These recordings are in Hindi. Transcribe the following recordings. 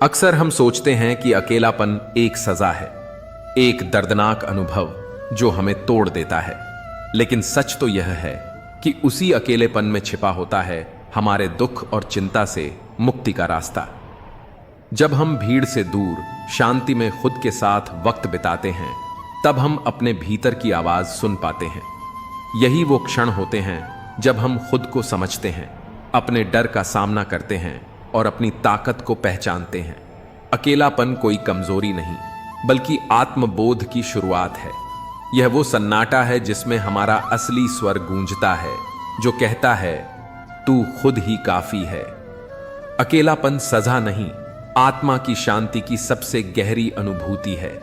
अक्सर हम सोचते हैं कि अकेलापन एक सजा है, एक दर्दनाक अनुभव जो हमें तोड़ देता है। लेकिन सच तो यह है कि उसी अकेलेपन में छिपा होता है हमारे दुख और चिंता से मुक्ति का रास्ता। जब हम भीड़ से दूर शांति में खुद के साथ वक्त बिताते हैं, तब हम अपने भीतर की आवाज सुन पाते हैं। यही वो क्षण होते हैं जब हम खुद को समझते हैं, अपने डर का सामना करते हैं और अपनी ताकत को पहचानते हैं। अकेलापन कोई कमजोरी नहीं, बल्कि आत्मबोध की शुरुआत है। यह वो सन्नाटा है जिसमें हमारा असली स्वर गूंजता है, जो कहता है तू खुद ही काफी है। अकेलापन सजा नहीं, आत्मा की शांति की सबसे गहरी अनुभूति है।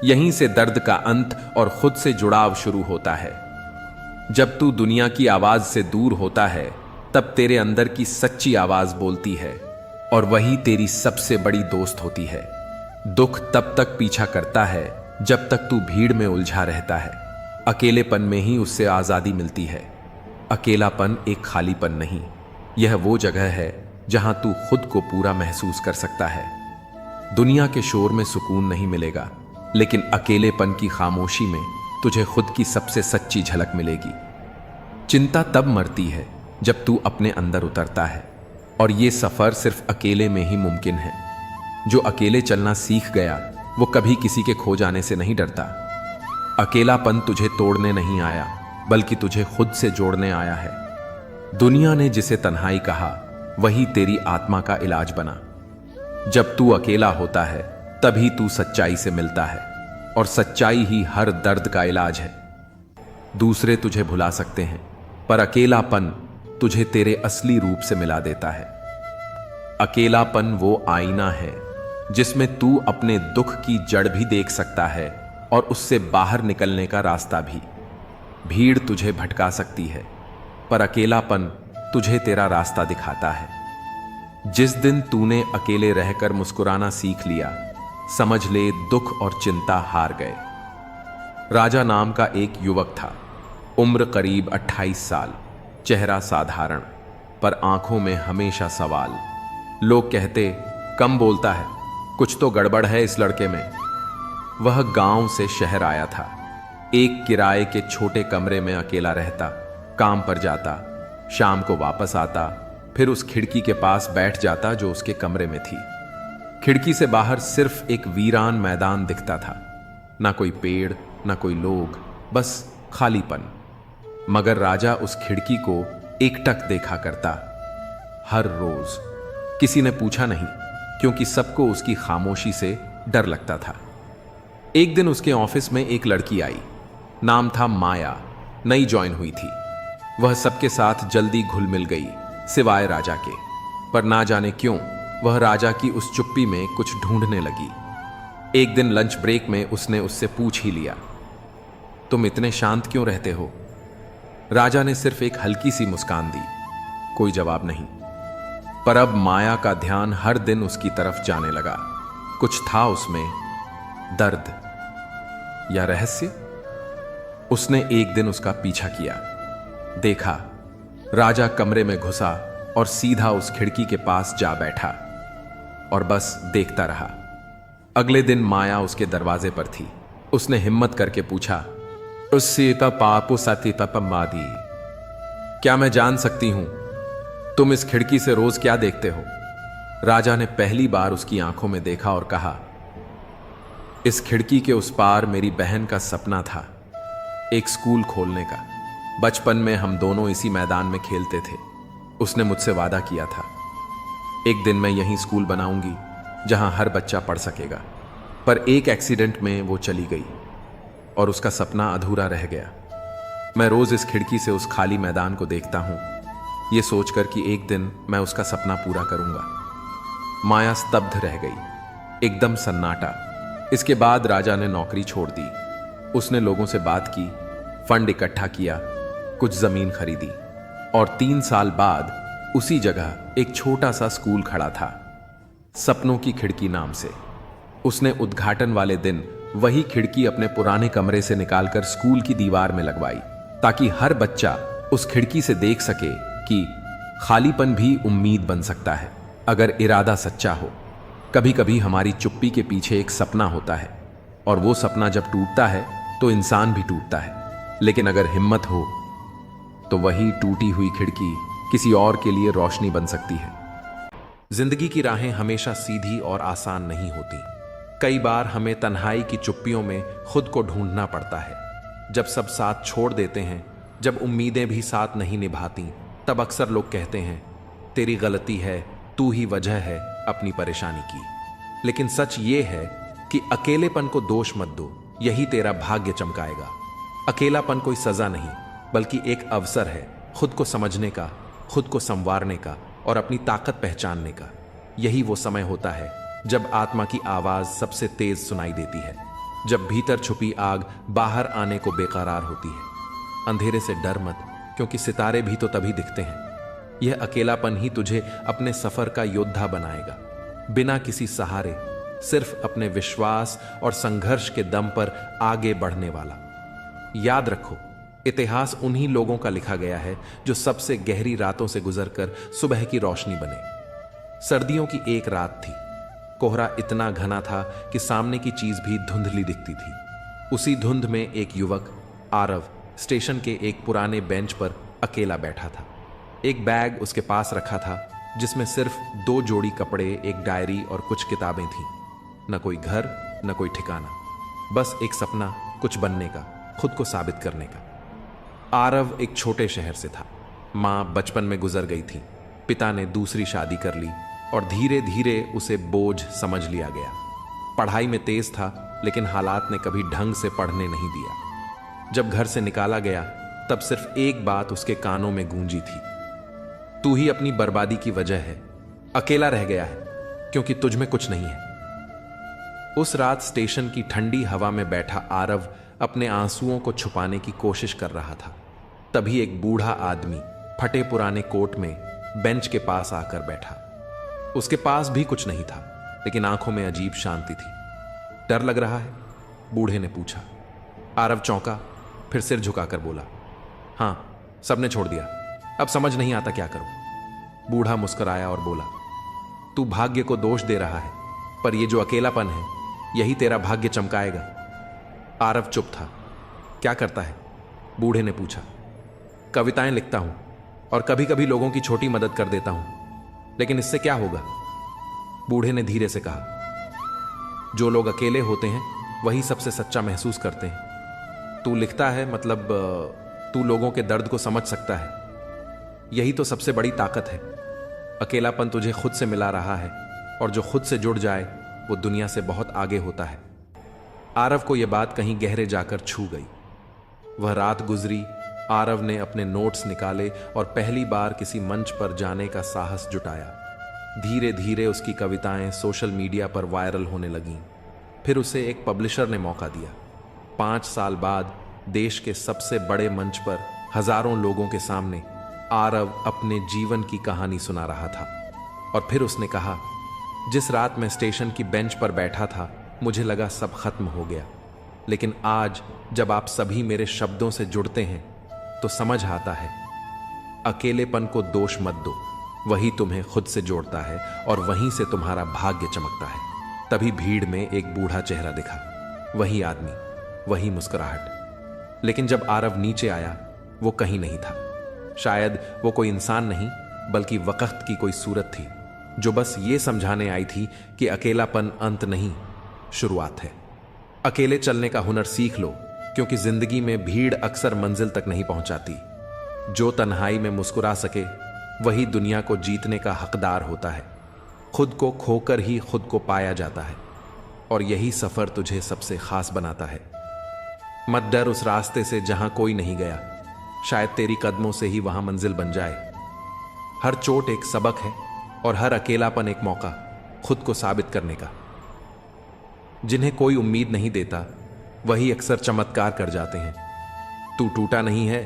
यहीं से दर्द का अंत और खुद से जुड़ाव शुरू होता है। जब तू दुनिया की आवाज से दूर होता है, तब तेरे अंदर की सच्ची आवाज बोलती है, और वही तेरी सबसे बड़ी दोस्त होती है। दुख तब तक पीछा करता है जब तक तू भीड़ में उलझा रहता है। अकेलेपन में ही उससे आजादी मिलती है। अकेलापन एक खालीपन नहीं, यह वो जगह है जहां तू खुद को पूरा महसूस कर सकता है। दुनिया के शोर में सुकून नहीं मिलेगा, लेकिन अकेलेपन की खामोशी में तुझे खुद की सबसे सच्ची झलक मिलेगी। चिंता तब मरती है जब तू अपने अंदर उतरता है, और ये सफर सिर्फ अकेले में ही मुमकिन है। जो अकेले चलना सीख गया, वो कभी किसी के खो जाने से नहीं डरता। अकेलापन तुझे तोड़ने नहीं आया, बल्कि तुझे खुद से जोड़ने आया है। दुनिया ने जिसे तन्हाई कहा, वही तेरी आत्मा का इलाज बना। जब तू अकेला होता है, तभी तू सच्चाई से मिलता है, और सच्चाई ही हर दर्द का इलाज है। दूसरे तुझे भुला सकते हैं, पर अकेलापन तुझे तेरे असली रूप से मिला देता है। अकेलापन वो आईना है जिसमें तू अपने दुख की जड़ भी देख सकता है, और उससे बाहर निकलने का रास्ता भी। भीड़ तुझे भटका सकती है, पर अकेलापन तुझे तेरा रास्ता दिखाता है। जिस दिन तूने अकेले रहकर मुस्कुराना सीख लिया, समझ ले दुख और चिंता हार गए। राजा नाम का एक युवक था। उम्र करीब 28 साल, चेहरा साधारण, पर आंखों में हमेशा सवाल। लोग कहते कम बोलता है, कुछ तो गड़बड़ है इस लड़के में। वह गांव से शहर आया था। एक किराए के छोटे कमरे में अकेला रहता, काम पर जाता, शाम को वापस आता, फिर उस खिड़की के पास बैठ जाता जो उसके कमरे में थी। खिड़की से बाहर सिर्फ एक वीरान मैदान दिखता था। ना कोई पेड़, ना कोई लोग, बस खालीपन। मगर राजा उस खिड़की को एकटक देखा करता, हर रोज। किसी ने पूछा नहीं, क्योंकि सबको उसकी खामोशी से डर लगता था। एक दिन उसके ऑफिस में एक लड़की आई। नाम था माया, नई ज्वाइन हुई थी। वह सबके साथ जल्दी घुल मिल गई, सिवाय राजा के। पर ना जाने क्यों वह राजा की उस चुप्पी में कुछ ढूंढने लगी। एक दिन लंच ब्रेक में उसने उससे पूछ ही लिया, तुम इतने शांत क्यों रहते हो? राजा ने सिर्फ एक हल्की सी मुस्कान दी, कोई जवाब नहीं। पर अब माया का ध्यान हर दिन उसकी तरफ जाने लगा। कुछ था उसमें, दर्द या रहस्य। उसने एक दिन उसका पीछा किया। देखा, राजा कमरे में घुसा और सीधा उस खिड़की के पास जा बैठा, और बस देखता रहा। अगले दिन माया उसके दरवाजे पर थी। उसने हिम्मत करके पूछा, मादी, क्या मैं जान सकती हूं तुम इस खिड़की से रोज क्या देखते हो? राजा ने पहली बार उसकी आंखों में देखा और कहा, इस खिड़की के उस पार मेरी बहन का सपना था, एक स्कूल खोलने का। बचपन में हम दोनों इसी मैदान में खेलते थे। उसने मुझसे वादा किया था, एक दिन मैं यहीं स्कूल बनाऊंगी जहां हर बच्चा पढ़ सकेगा। पर एक एक्सीडेंट में वो चली गई और उसका सपना अधूरा रह गया। मैं रोज इस खिड़की से उस खाली मैदान को देखता हूं, ये सोचकर कि एक दिन मैं उसका सपना पूरा करूंगा। माया स्तब्ध रह गई, एकदम सन्नाटा। इसके बाद राजा ने नौकरी छोड़ दी। उसने लोगों से बात की, फंड इकट्ठा किया, कुछ जमीन खरीदी, और 3 साल बाद उसी जगह एक छोटा सा स्कूल खड़ा था, सपनों की खिड़की नाम से। उसने उद्घाटन वाले दिन वही खिड़की अपने पुराने कमरे से निकालकर स्कूल की दीवार में लगवाई, ताकि हर बच्चा उस खिड़की से देख सके कि खालीपन भी उम्मीद बन सकता है, अगर इरादा सच्चा हो। कभी कभी हमारी चुप्पी के पीछे एक सपना होता है, और वो सपना जब टूटता है तो इंसान भी टूटता है। लेकिन अगर हिम्मत हो तो वही टूटी हुई खिड़की किसी और के लिए रोशनी बन सकती है। जिंदगी की राहें हमेशा सीधी और आसान नहीं होती। कई बार हमें तन्हाई की चुप्पियों में खुद को ढूंढना पड़ता है। जब सब साथ छोड़ देते हैं, जब उम्मीदें भी साथ नहीं निभाती, तब अक्सर लोग कहते हैं तेरी गलती है, तू ही वजह है अपनी परेशानी की। लेकिन सच ये है कि अकेलेपन को दोष मत दो, यही तेरा भाग्य चमकाएगा। अकेलापन कोई सजा नहीं, बल्कि एक अवसर है खुद को समझने का, खुद को संवारने का और अपनी ताकत पहचानने का। यही वो समय होता है जब आत्मा की आवाज सबसे तेज सुनाई देती है, जब भीतर छुपी आग बाहर आने को बेकरार होती है। अंधेरे से डर मत, क्योंकि सितारे भी तो तभी दिखते हैं। यह अकेलापन ही तुझे अपने सफर का योद्धा बनाएगा, बिना किसी सहारे, सिर्फ अपने विश्वास और संघर्ष के दम पर आगे बढ़ने वाला। याद रखो, इतिहास उन्हीं लोगों का लिखा गया है जो सबसे गहरी रातों से गुजरकर सुबह की रोशनी बने। सर्दियों की एक रात थी। कोहरा इतना घना था कि सामने की चीज भी धुंधली दिखती थी। उसी धुंध में एक युवक आरव स्टेशन के एक पुराने बेंच पर अकेला बैठा था। एक बैग उसके पास रखा था, जिसमें सिर्फ 2 जोड़ी कपड़े, एक डायरी और कुछ किताबें थीं। न कोई घर, न कोई ठिकाना, बस एक सपना, कुछ बनने का, खुद को साबित करने का। आरव एक छोटे शहर से था। माँ बचपन में गुजर गई थी, पिता ने दूसरी शादी कर ली और धीरे धीरे उसे बोझ समझ लिया गया। पढ़ाई में तेज था, लेकिन हालात ने कभी ढंग से पढ़ने नहीं दिया। जब घर से निकाला गया, तब सिर्फ एक बात उसके कानों में गूंजी थी, तू ही अपनी बर्बादी की वजह है, अकेला रह गया है क्योंकि तुझ में कुछ नहीं है। उस रात स्टेशन की ठंडी हवा में बैठा आरव अपने आंसुओं को छुपाने की कोशिश कर रहा था। तभी एक बूढ़ा आदमी फटे पुराने कोट में बेंच के पास आकर बैठा। उसके पास भी कुछ नहीं था, लेकिन आंखों में अजीब शांति थी। डर लग रहा है? बूढ़े ने पूछा। आरव चौंका, फिर सिर झुकाकर बोला, हां, सबने छोड़ दिया, अब समझ नहीं आता क्या करूं। बूढ़ा मुस्कुराया और बोला, तू भाग्य को दोष दे रहा है, पर यह जो अकेलापन है, यही तेरा भाग्य चमकाएगा। आरव चुप था। क्या करता है? बूढ़े ने पूछा। कविताएं लिखता हूं और कभी कभी लोगों की छोटी मदद कर देता हूं, लेकिन इससे क्या होगा? बूढ़े ने धीरे से कहा, जो लोग अकेले होते हैं वही सबसे सच्चा महसूस करते हैं। तू लिखता है, मतलब तू लोगों के दर्द को समझ सकता है। यही तो सबसे बड़ी ताकत है। अकेलापन तुझे खुद से मिला रहा है, और जो खुद से जुड़ जाए वो दुनिया से बहुत आगे होता है। आरव को यह बात कहीं गहरे जाकर छू गई। वह रात गुजरी, आरव ने अपने नोट्स निकाले और पहली बार किसी मंच पर जाने का साहस जुटाया। धीरे धीरे उसकी कविताएं सोशल मीडिया पर वायरल होने लगीं। फिर उसे एक पब्लिशर ने मौका दिया। 5 साल बाद देश के सबसे बड़े मंच पर हजारों लोगों के सामने आरव अपने जीवन की कहानी सुना रहा था। और फिर उसने कहा, जिस रात मैं स्टेशन की बेंच पर बैठा था, मुझे लगा सब खत्म हो गया, लेकिन आज जब आप सभी मेरे शब्दों से जुड़ते हैं तो समझ आता है, अकेलेपन को दोष मत दो, वही तुम्हें खुद से जोड़ता है और वहीं से तुम्हारा भाग्य चमकता है। तभी भीड़ में एक बूढ़ा चेहरा दिखा, वही आदमी, वही मुस्कुराहट। लेकिन जब आरव नीचे आया, वो कहीं नहीं था। शायद वो कोई इंसान नहीं, बल्कि वक्त की कोई सूरत थी, जो बस ये समझाने आई थी कि अकेलापन अंत नहीं, शुरुआत है। अकेले चलने का हुनर सीख लो, क्योंकि जिंदगी में भीड़ अक्सर मंजिल तक नहीं पहुंचाती। जो तन्हाई में मुस्कुरा सके, वही दुनिया को जीतने का हकदार होता है। खुद को खोकर ही खुद को पाया जाता है, और यही सफर तुझे सबसे खास बनाता है। मत डर उस रास्ते से जहां कोई नहीं गया, शायद तेरी कदमों से ही वहां मंजिल बन जाए। हर चोट एक सबक है, और हर अकेलापन एक मौका खुद को साबित करने का। जिन्हें कोई उम्मीद नहीं देता, वही अक्सर चमत्कार कर जाते हैं। तू टूटा नहीं है,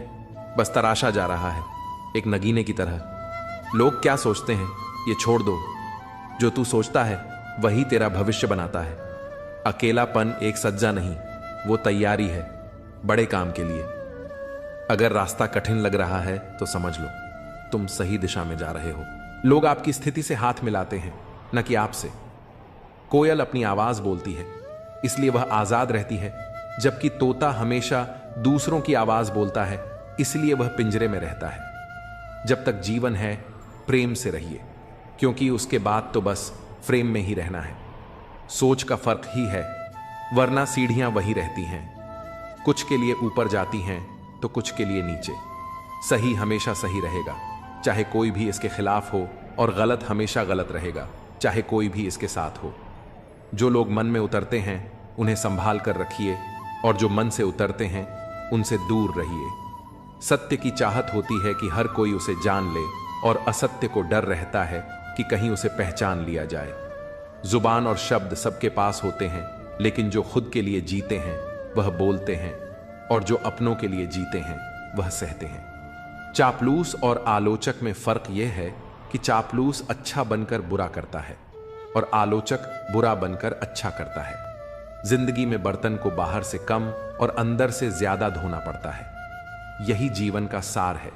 बस तराशा जा रहा है, एक नगीने की तरह। लोग क्या सोचते हैं, ये छोड़ दो। जो तू सोचता है, वही तेरा भविष्य बनाता है। अकेलापन एक सज्जा नहीं, वो तैयारी है बड़े काम के लिए। अगर रास्ता कठिन लग रहा है तो समझ लो, तुम सही दिशा में जा रहे हो। लोग आपकी स्थिति से हाथ मिलाते हैं, न कि आपसे। कोयल अपनी आवाज बोलती है, इसलिए वह आजाद रहती है, जबकि तोता हमेशा दूसरों की आवाज बोलता है, इसलिए वह पिंजरे में रहता है। जब तक जीवन है, प्रेम से रहिए, क्योंकि उसके बाद तो बस फ्रेम में ही रहना है। सोच का फर्क ही है, वरना सीढ़ियां वही रहती हैं। कुछ के लिए ऊपर जाती हैं तो कुछ के लिए नीचे। सही हमेशा सही रहेगा, चाहे कोई भी इसके खिलाफ हो, और गलत हमेशा गलत रहेगा, चाहे कोई भी इसके साथ हो। जो लोग मन में उतरते हैं उन्हें संभाल कर रखिए, और जो मन से उतरते हैं उनसे दूर रहिए। सत्य की चाहत होती है कि हर कोई उसे जान ले, और असत्य को डर रहता है कि कहीं उसे पहचान लिया जाए। जुबान और शब्द सबके पास होते हैं, लेकिन जो खुद के लिए जीते हैं वह बोलते हैं, और जो अपनों के लिए जीते हैं वह सहते हैं। चापलूस और आलोचक में फर्क यह है कि चापलूस अच्छा बनकर बुरा करता है, और आलोचक बुरा बनकर अच्छा करता है। जिंदगी में बर्तन को बाहर से कम और अंदर से ज्यादा धोना पड़ता है। यही जीवन का सार है।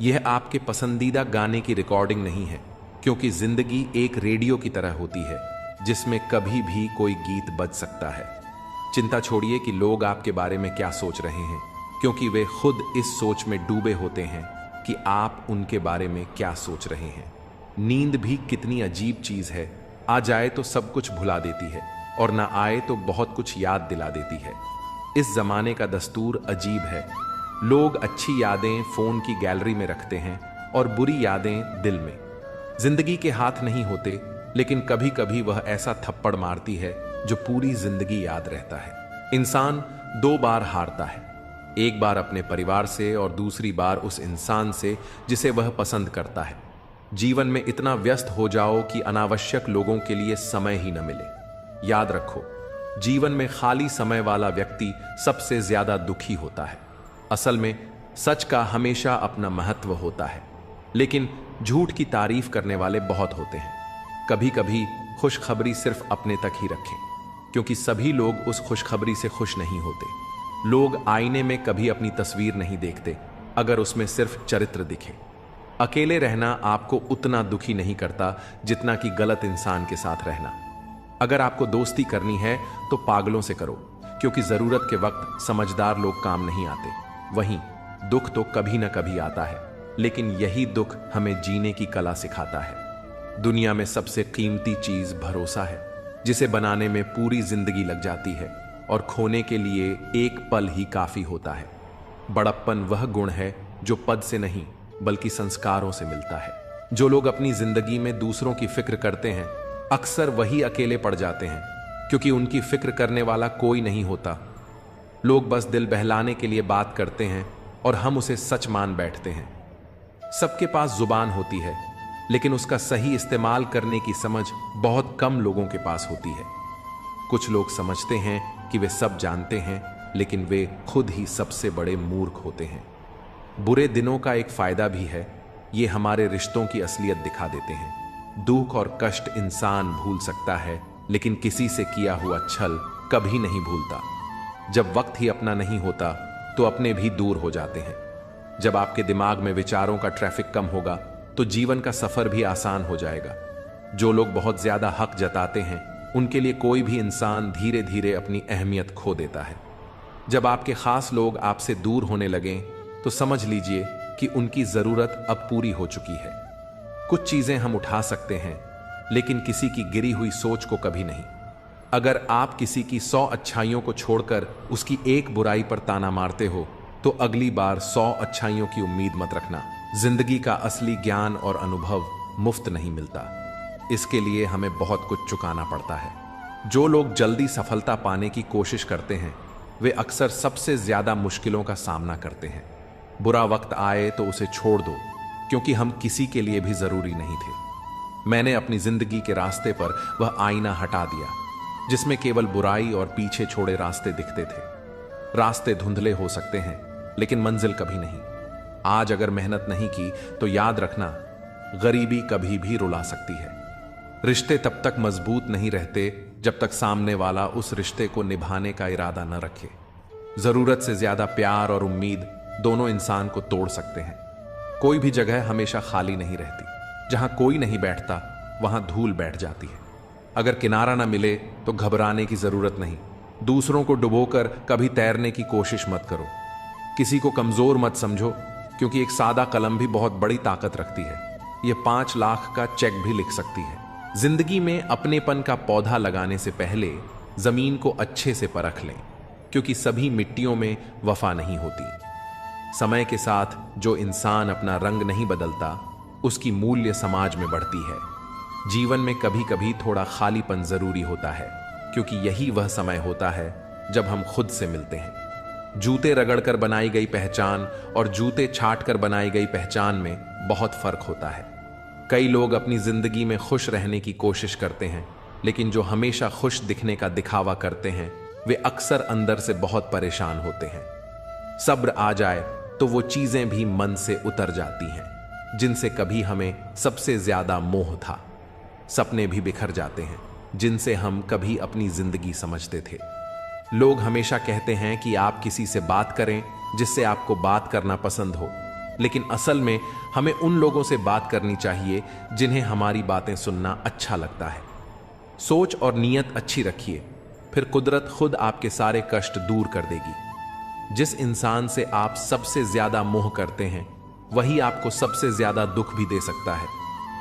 यह आपके पसंदीदा गाने की रिकॉर्डिंग नहीं है, क्योंकि जिंदगी एक रेडियो की तरह होती है जिसमें कभी भी कोई गीत बज सकता है। चिंता छोड़िए कि लोग आपके बारे में क्या सोच रहे हैं, क्योंकि वे खुद इस सोच में डूबे होते हैं कि आप उनके बारे में क्या सोच रहे हैं। नींद भी कितनी अजीब चीज है, आ जाए तो सब कुछ भुला देती है, और ना आए तो बहुत कुछ याद दिला देती है। इस जमाने का दस्तूर अजीब है। लोग अच्छी यादें फोन की गैलरी में रखते हैं और बुरी यादें दिल में। जिंदगी के हाथ नहीं होते, लेकिन कभी कभी वह ऐसा थप्पड़ मारती है जो पूरी जिंदगी याद रहता है। इंसान 2 बार हारता है, एक बार अपने परिवार से और दूसरी बार उस इंसान से जिसे वह पसंद करता है। जीवन में इतना व्यस्त हो जाओ कि अनावश्यक लोगों के लिए समय ही न मिले। याद रखो, जीवन में खाली समय वाला व्यक्ति सबसे ज्यादा दुखी होता है। असल में सच का हमेशा अपना महत्व होता है, लेकिन झूठ की तारीफ करने वाले बहुत होते हैं। कभी कभी खुशखबरी सिर्फ अपने तक ही रखें, क्योंकि सभी लोग उस खुशखबरी से खुश नहीं होते। लोग आईने में कभी अपनी तस्वीर नहीं देखते अगर उसमें सिर्फ चरित्र दिखे। अकेले रहना आपको उतना दुखी नहीं करता जितना कि गलत इंसान के साथ रहना। अगर आपको दोस्ती करनी है तो पागलों से करो, क्योंकि जरूरत के वक्त समझदार लोग काम नहीं आते। वहीं दुख तो कभी ना कभी आता है, लेकिन यही दुख हमें जीने की कला सिखाता है। दुनिया में सबसे कीमती चीज भरोसा है, जिसे बनाने में पूरी जिंदगी लग जाती है, और खोने के लिए एक पल ही काफी होता है। बड़प्पन वह गुण है जो पद से नहीं बल्कि संस्कारों से मिलता है। जो लोग अपनी जिंदगी में दूसरों की फिक्र करते हैं अक्सर वही अकेले पड़ जाते हैं, क्योंकि उनकी फिक्र करने वाला कोई नहीं होता। लोग बस दिल बहलाने के लिए बात करते हैं और हम उसे सच मान बैठते हैं। सबके पास जुबान होती है, लेकिन उसका सही इस्तेमाल करने की समझ बहुत कम लोगों के पास होती है। कुछ लोग समझते हैं कि वे सब जानते हैं, लेकिन वे खुद ही सबसे बड़े मूर्ख होते हैं। बुरे दिनों का एक फायदा भी है, ये हमारे रिश्तों की असलियत दिखा देते हैं। दुख और कष्ट इंसान भूल सकता है, लेकिन किसी से किया हुआ छल कभी नहीं भूलता। जब वक्त ही अपना नहीं होता तो अपने भी दूर हो जाते हैं। जब आपके दिमाग में विचारों का ट्रैफिक कम होगा तो जीवन का सफर भी आसान हो जाएगा। जो लोग बहुत ज्यादा हक जताते हैं उनके लिए कोई भी इंसान धीरे धीरे अपनी अहमियत खो देता है। जब आपके खास लोग आपसे दूर होने लगें तो समझ लीजिए कि उनकी जरूरत अब पूरी हो चुकी है। कुछ चीजें हम उठा सकते हैं, लेकिन किसी की गिरी हुई सोच को कभी नहीं। अगर आप किसी की 100 अच्छाइयों को छोड़कर उसकी एक बुराई पर ताना मारते हो तो अगली बार 100 अच्छाइयों की उम्मीद मत रखना। जिंदगी का असली ज्ञान और अनुभव मुफ्त नहीं मिलता, इसके लिए हमें बहुत कुछ चुकाना पड़ता है। जो लोग जल्दी सफलता पाने की कोशिश करते हैं वे अक्सर सबसे ज्यादा मुश्किलों का सामना करते हैं। बुरा वक्त आए तो उसे छोड़ दो, क्योंकि हम किसी के लिए भी जरूरी नहीं थे। मैंने अपनी जिंदगी के रास्ते पर वह आईना हटा दिया जिसमें केवल बुराई और पीछे छोड़े रास्ते दिखते थे। रास्ते धुंधले हो सकते हैं, लेकिन मंजिल कभी नहीं। आज अगर मेहनत नहीं की तो याद रखना, गरीबी कभी भी रुला सकती है। रिश्ते तब तक मजबूत नहीं रहते जब तक सामने वाला उस रिश्ते को निभाने का इरादा न रखे। जरूरत से ज्यादा प्यार और उम्मीद दोनों इंसान को तोड़ सकते हैं। कोई भी जगह हमेशा खाली नहीं रहती। जहां कोई नहीं बैठता वहां धूल बैठ जाती है। अगर किनारा ना मिले तो घबराने की जरूरत नहीं। दूसरों को डुबोकर कभी तैरने की कोशिश मत करो। किसी को कमजोर मत समझो, क्योंकि एक सादा कलम भी बहुत बड़ी ताकत रखती है। यह 5 लाख का चेक भी लिख सकती है। जिंदगी में अपनेपन का पौधा लगाने से पहले जमीन को अच्छे से परख लें, क्योंकि सभी मिट्टियों में वफा नहीं होती। समय के साथ जो इंसान अपना रंग नहीं बदलता, उसकी मूल्य समाज में बढ़ती है। जीवन में कभी कभी थोड़ा खालीपन जरूरी होता है, क्योंकि यही वह समय होता है जब हम खुद से मिलते हैं। जूते रगड़कर बनाई गई पहचान और जूते छाट कर बनाई गई पहचान में बहुत फर्क होता है। कई लोग अपनी जिंदगी में खुश रहने की कोशिश करते हैं, लेकिन जो हमेशा खुश दिखने का दिखावा करते हैं वे अक्सर अंदर से बहुत परेशान होते हैं। सब्र आ जाए तो वो चीजें भी मन से उतर जाती हैं जिनसे कभी हमें सबसे ज्यादा मोह था। सपने भी बिखर जाते हैं जिनसे हम कभी अपनी जिंदगी समझते थे। लोग हमेशा कहते हैं कि आप किसी से बात करें जिससे आपको बात करना पसंद हो, लेकिन असल में हमें उन लोगों से बात करनी चाहिए जिन्हें हमारी बातें सुनना अच्छा लगता है। सोच और नीयत अच्छी रखिए, फिर कुदरत खुद आपके सारे कष्ट दूर कर देगी। जिस इंसान से आप सबसे ज्यादा मोह करते हैं वही आपको सबसे ज्यादा दुख भी दे सकता है।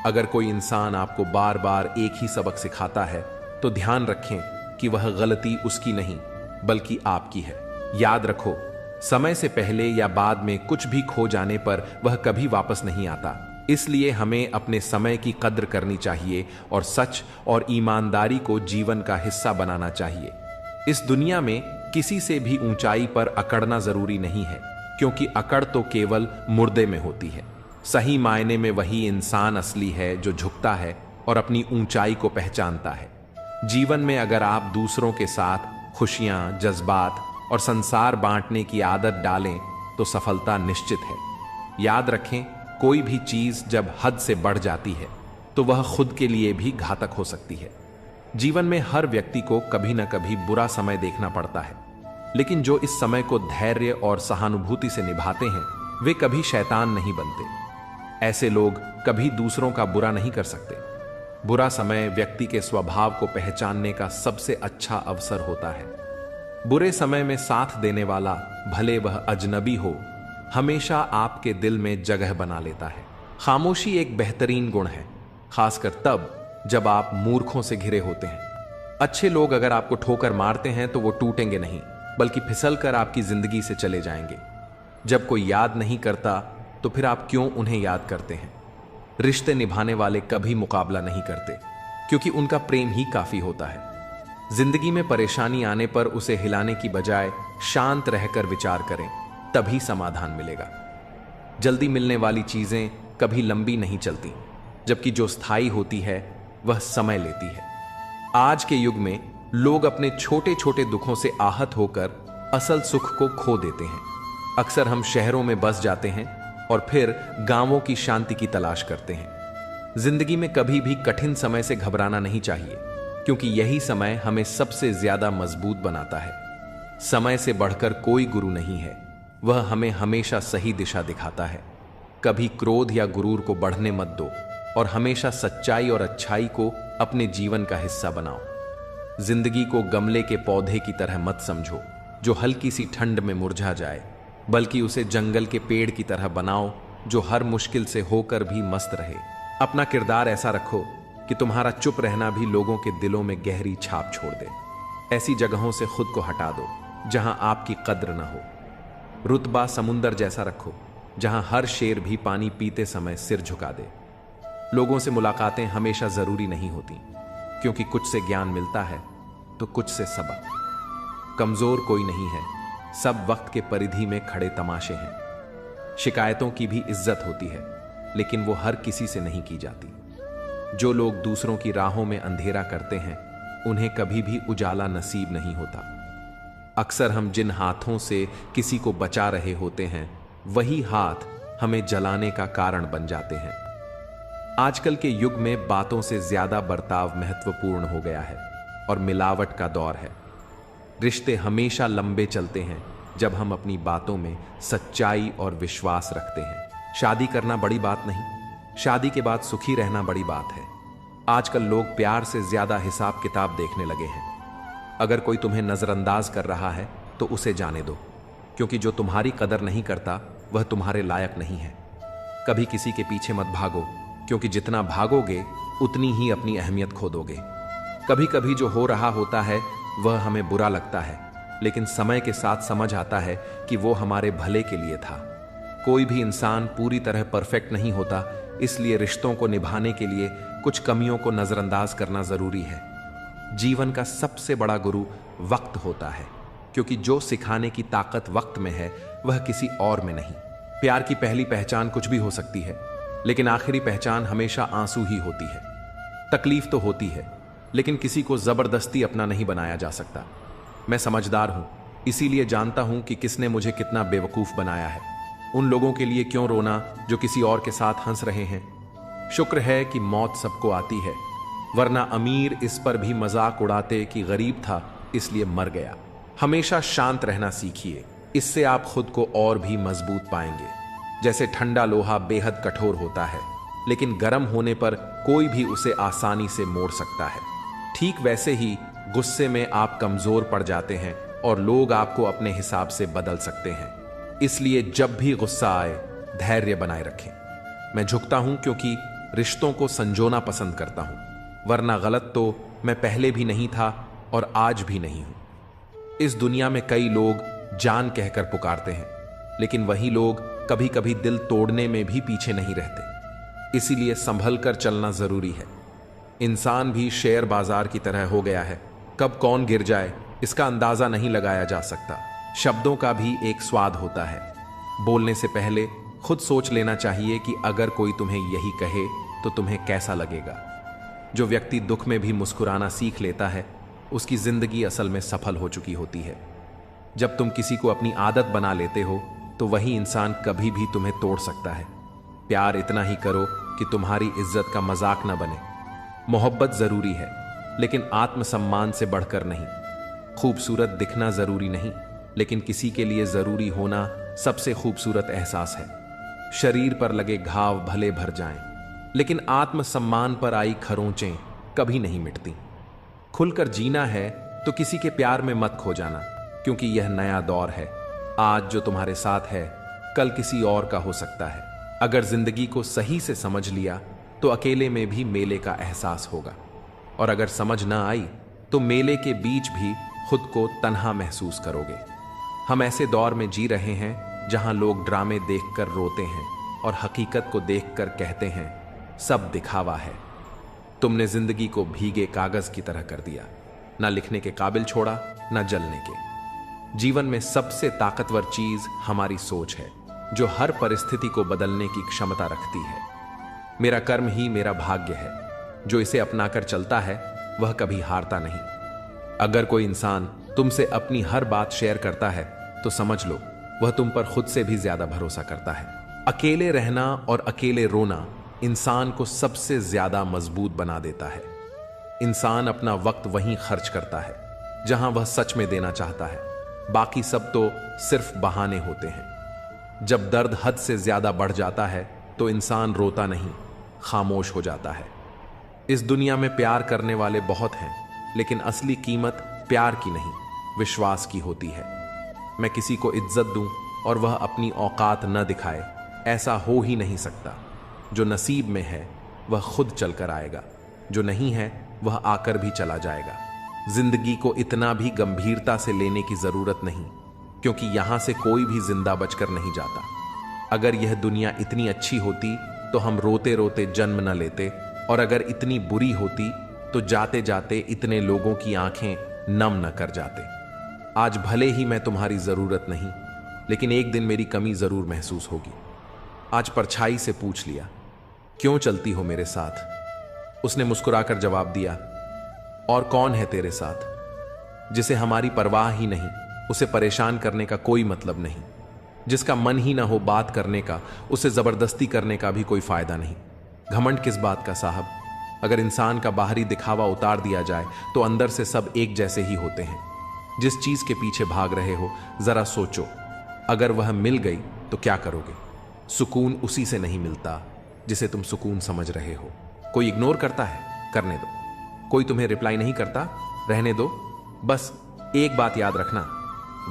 अगर कोई इंसान आपको बार बार एक ही सबक सिखाता है तो ध्यान रखें कि वह गलती उसकी नहीं बल्कि आपकी है। याद रखो, समय से पहले या बाद में कुछ भी खो जाने पर वह कभी वापस नहीं आता। इसलिए हमें अपने समय की कद्र करनी चाहिए और सच और ईमानदारी को जीवन का हिस्सा बनाना चाहिए। इस दुनिया में किसी से भी ऊंचाई पर अकड़ना जरूरी नहीं है, क्योंकि अकड़ तो केवल मुर्दे में होती है। सही मायने में वही इंसान असली है जो झुकता है और अपनी ऊंचाई को पहचानता है। जीवन में अगर आप दूसरों के साथ खुशियां, जज्बात और संसार बांटने की आदत डालें तो सफलता निश्चित है। याद रखें, कोई भी चीज जब हद से बढ़ जाती है तो वह खुद के लिए भी घातक हो सकती है। जीवन में हर व्यक्ति को कभी न कभी बुरा समय देखना पड़ता है, लेकिन जो इस समय को धैर्य और सहानुभूति से निभाते हैं वे कभी शैतान नहीं बनते। ऐसे लोग कभी दूसरों का बुरा नहीं कर सकते। बुरा समय व्यक्ति के स्वभाव को पहचानने का सबसे अच्छा अवसर होता है। बुरे समय में साथ देने वाला, भले वह अजनबी हो, हमेशा आपके दिल में जगह बना लेता है। खामोशी एक बेहतरीन गुण है, खासकर तब जब आप मूर्खों से घिरे होते हैं। अच्छे लोग अगर आपको ठोकर मारते हैं तो वो टूटेंगे नहीं, बल्कि फिसल कर आपकी जिंदगी से चले जाएंगे। जब कोई याद नहीं करता तो फिर आप क्यों उन्हें याद करते हैं? रिश्ते निभाने वाले कभी मुकाबला नहीं करते, क्योंकि उनका प्रेम ही काफी होता है। जिंदगी में परेशानी आने पर उसे हिलाने की बजाय शांत रहकर विचार करें, तभी समाधान मिलेगा। जल्दी मिलने वाली चीजें कभी लंबी नहीं चलती, जबकि जो स्थायी होती है वह समय लेती है। आज के युग में लोग अपने छोटे छोटे दुखों से आहत होकर असल सुख को खो देते हैं। अक्सर हम शहरों में बस जाते हैं और फिर गांवों की शांति की तलाश करते हैं। जिंदगी में कभी भी कठिन समय से घबराना नहीं चाहिए, क्योंकि यही समय हमें सबसे ज्यादा मजबूत बनाता है। समय से बढ़कर कोई गुरु नहीं है, वह हमें हमेशा सही दिशा दिखाता है। कभी क्रोध या गुरूर को बढ़ने मत दो और हमेशा सच्चाई और अच्छाई को अपने जीवन का हिस्सा बनाओ। जिंदगी को गमले के पौधे की तरह मत समझो जो हल्की सी ठंड में मुरझा जाए, बल्कि उसे जंगल के पेड़ की तरह बनाओ जो हर मुश्किल से होकर भी मस्त रहे। अपना किरदार ऐसा रखो कि तुम्हारा चुप रहना भी लोगों के दिलों में गहरी छाप छोड़ दे। ऐसी जगहों से खुद को हटा दो जहां आपकी कद्र न हो। रुतबा समुंदर जैसा रखो जहां हर शेर भी पानी पीते समय सिर झुका दे। लोगों से मुलाकातें हमेशा जरूरी नहीं होती, क्योंकि कुछ से ज्ञान मिलता है तो कुछ से सबक। कमजोर कोई नहीं है, सब वक्त के परिधि में खड़े तमाशे हैं। शिकायतों की भी इज्जत होती है, लेकिन वो हर किसी से नहीं की जाती। जो लोग दूसरों की राहों में अंधेरा करते हैं उन्हें कभी भी उजाला नसीब नहीं होता। अक्सर हम जिन हाथों से किसी को बचा रहे होते हैं वही हाथ हमें जलाने का कारण बन जाते हैं। आजकल के युग में बातों से ज्यादा बर्ताव महत्वपूर्ण हो गया है और मिलावट का दौर है। रिश्ते हमेशा लंबे चलते हैं जब हम अपनी बातों में सच्चाई और विश्वास रखते हैं। शादी करना बड़ी बात नहीं, शादी के बाद सुखी रहना बड़ी बात है। आजकल लोग प्यार से ज्यादा हिसाब किताब देखने लगे हैं। अगर कोई तुम्हें नजरअंदाज कर रहा है तो उसे जाने दो, क्योंकि जो तुम्हारी कदर नहीं करता वह तुम्हारे लायक नहीं है। कभी किसी के पीछे मत भागो, क्योंकि जितना भागोगे उतनी ही अपनी अहमियत खो दोगे। कभी कभी जो हो रहा होता है वह हमें बुरा लगता है, लेकिन समय के साथ समझ आता है कि वो हमारे भले के लिए था। कोई भी इंसान पूरी तरह परफेक्ट नहीं होता, इसलिए रिश्तों को निभाने के लिए कुछ कमियों को नजरअंदाज करना जरूरी है। जीवन का सबसे बड़ा गुरु वक्त होता है, क्योंकि जो सिखाने की ताकत वक्त में है वह किसी और में नहीं। प्यार की पहली पहचान कुछ भी हो सकती है, लेकिन आखिरी पहचान हमेशा आंसू ही होती है। तकलीफ तो होती है, लेकिन किसी को जबरदस्ती अपना नहीं बनाया जा सकता। मैं समझदार हूं, इसीलिए जानता हूं कि किसने मुझे कितना बेवकूफ बनाया है। उन लोगों के लिए क्यों रोना जो किसी और के साथ हंस रहे हैं। शुक्र है कि मौत सबको आती है, वरना अमीर इस पर भी मजाक उड़ाते कि गरीब था इसलिए मर गया। हमेशा शांत रहना सीखिए, इससे आप खुद को और भी मजबूत पाएंगे। जैसे ठंडा लोहा बेहद कठोर होता है, लेकिन गर्म होने पर कोई भी उसे आसानी से मोड़ सकता है। ठीक वैसे ही गुस्से में आप कमजोर पड़ जाते हैं और लोग आपको अपने हिसाब से बदल सकते हैं। इसलिए जब भी गुस्सा आए धैर्य बनाए रखें। मैं झुकता हूं क्योंकि रिश्तों को संजोना पसंद करता हूं, वरना गलत तो मैं पहले भी नहीं था और आज भी नहीं हूं। इस दुनिया में कई लोग जान कहकर पुकारते हैं, लेकिन वही लोग कभी कभी दिल तोड़ने में भी पीछे नहीं रहते। इसीलिए संभल कर चलना जरूरी है। इंसान भी शेयर बाजार की तरह हो गया है, कब कौन गिर जाए इसका अंदाजा नहीं लगाया जा सकता। शब्दों का भी एक स्वाद होता है। बोलने से पहले खुद सोच लेना चाहिए कि अगर कोई तुम्हें यही कहे तो तुम्हें कैसा लगेगा। जो व्यक्ति दुख में भी मुस्कुराना सीख लेता है, उसकी जिंदगी असल में सफल हो चुकी होती है। जब तुम किसी को अपनी आदत बना लेते हो तो वही इंसान कभी भी तुम्हें तोड़ सकता है। प्यार इतना ही करो कि तुम्हारी इज्जत का मजाक न बने। मोहब्बत जरूरी है, लेकिन आत्मसम्मान से बढ़कर नहीं। खूबसूरत दिखना जरूरी नहीं, लेकिन किसी के लिए जरूरी होना सबसे खूबसूरत एहसास है। शरीर पर लगे घाव भले भर जाएं, लेकिन आत्मसम्मान पर आई खरोंचें कभी नहीं मिटती। खुलकर जीना है तो किसी के प्यार में मत खो जाना, क्योंकि यह नया दौर है। आज जो तुम्हारे साथ है कल किसी और का हो सकता है। अगर जिंदगी को सही से समझ लिया तो अकेले में भी मेले का एहसास होगा, और अगर समझ ना आई तो मेले के बीच भी खुद को तन्हा महसूस करोगे। हम ऐसे दौर में जी रहे हैं जहां लोग ड्रामे देखकर रोते हैं और हकीकत को देखकर कहते हैं सब दिखावा है। तुमने जिंदगी को भीगे कागज की तरह कर दिया, ना लिखने के काबिल छोड़ा ना जलने के। जीवन में सबसे ताकतवर चीज हमारी सोच है, जो हर परिस्थिति को बदलने की क्षमता रखती है। मेरा कर्म ही मेरा भाग्य है, जो इसे अपनाकर चलता है वह कभी हारता नहीं। अगर कोई इंसान तुमसे अपनी हर बात शेयर करता है तो समझ लो वह तुम पर खुद से भी ज्यादा भरोसा करता है। अकेले रहना और अकेले रोना इंसान को सबसे ज्यादा मजबूत बना देता है। इंसान अपना वक्त वहीं खर्च करता है जहां वह सच में देना चाहता है, बाकी सब तो सिर्फ बहाने होते हैं। जब दर्द हद से ज्यादा बढ़ जाता है तो इंसान रोता नहीं, खामोश हो जाता है। इस दुनिया में प्यार करने वाले बहुत हैं, लेकिन असली कीमत प्यार की नहीं, विश्वास की होती है। मैं किसी को इज्जत दूं और वह अपनी औकात न दिखाए, ऐसा हो ही नहीं सकता। जो नसीब में है वह खुद चलकर आएगा, जो नहीं है वह आकर भी चला जाएगा। जिंदगी को इतना भी गंभीरता से लेने की जरूरत नहीं, क्योंकि यहां से कोई भी जिंदा बचकर नहीं जाता। अगर यह दुनिया इतनी अच्छी होती तो हम रोते रोते जन्म न लेते, और अगर इतनी बुरी होती तो जाते जाते इतने लोगों की आंखें नम न कर जाते। आज भले ही मैं तुम्हारी जरूरत नहीं, लेकिन एक दिन मेरी कमी जरूर महसूस होगी। आज परछाई से पूछ लिया, क्यों चलती हो मेरे साथ? उसने मुस्कुराकर जवाब दिया, और कौन है तेरे साथ? जिसे हमारी परवाह ही नहीं, उसे परेशान करने का कोई मतलब नहीं। जिसका मन ही ना हो बात करने का, उसे जबरदस्ती करने का भी कोई फायदा नहीं। घमंड किस बात का साहब? अगर इंसान का बाहरी दिखावा उतार दिया जाए तो अंदर से सब एक जैसे ही होते हैं। जिस चीज के पीछे भाग रहे हो जरा सोचो, अगर वह मिल गई तो क्या करोगे? सुकून उसी से नहीं मिलता जिसे तुम सुकून समझ रहे हो। कोई इग्नोर करता है करने दो। कोई तुम्हें रिप्लाई नहीं करता, रहने दो। बस एक बात याद रखना,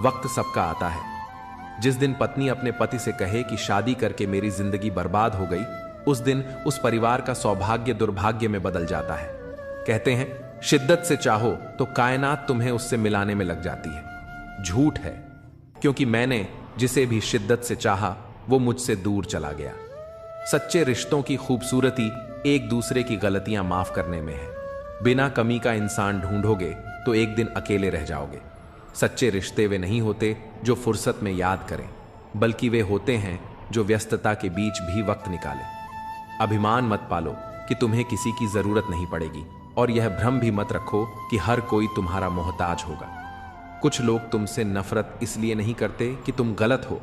वक्त सबका आता है। जिस दिन पत्नी अपने पति से कहे कि शादी करके मेरी जिंदगी बर्बाद हो गई, उस दिन उस परिवार का सौभाग्य दुर्भाग्य में बदल जाता है। कहते हैं शिद्दत से चाहो तो कायनात तुम्हें उससे मिलाने में लग जाती है। झूठ है, क्योंकि मैंने जिसे भी शिद्दत से चाहा वो मुझसे दूर चला गया। सच्चे रिश्तों की खूबसूरती एक दूसरे की गलतियां माफ करने में है। बिना कमी का इंसान ढूंढोगे तो एक दिन अकेले रह जाओगे। सच्चे रिश्ते वे नहीं होते जो फुर्सत में याद करें, बल्कि वे होते हैं जो व्यस्तता के बीच भी वक्त निकालें। अभिमान मत पालो कि तुम्हें किसी की जरूरत नहीं पड़ेगी, और यह भ्रम भी मत रखो कि हर कोई तुम्हारा मोहताज होगा। कुछ लोग तुमसे नफरत इसलिए नहीं करते कि तुम गलत हो,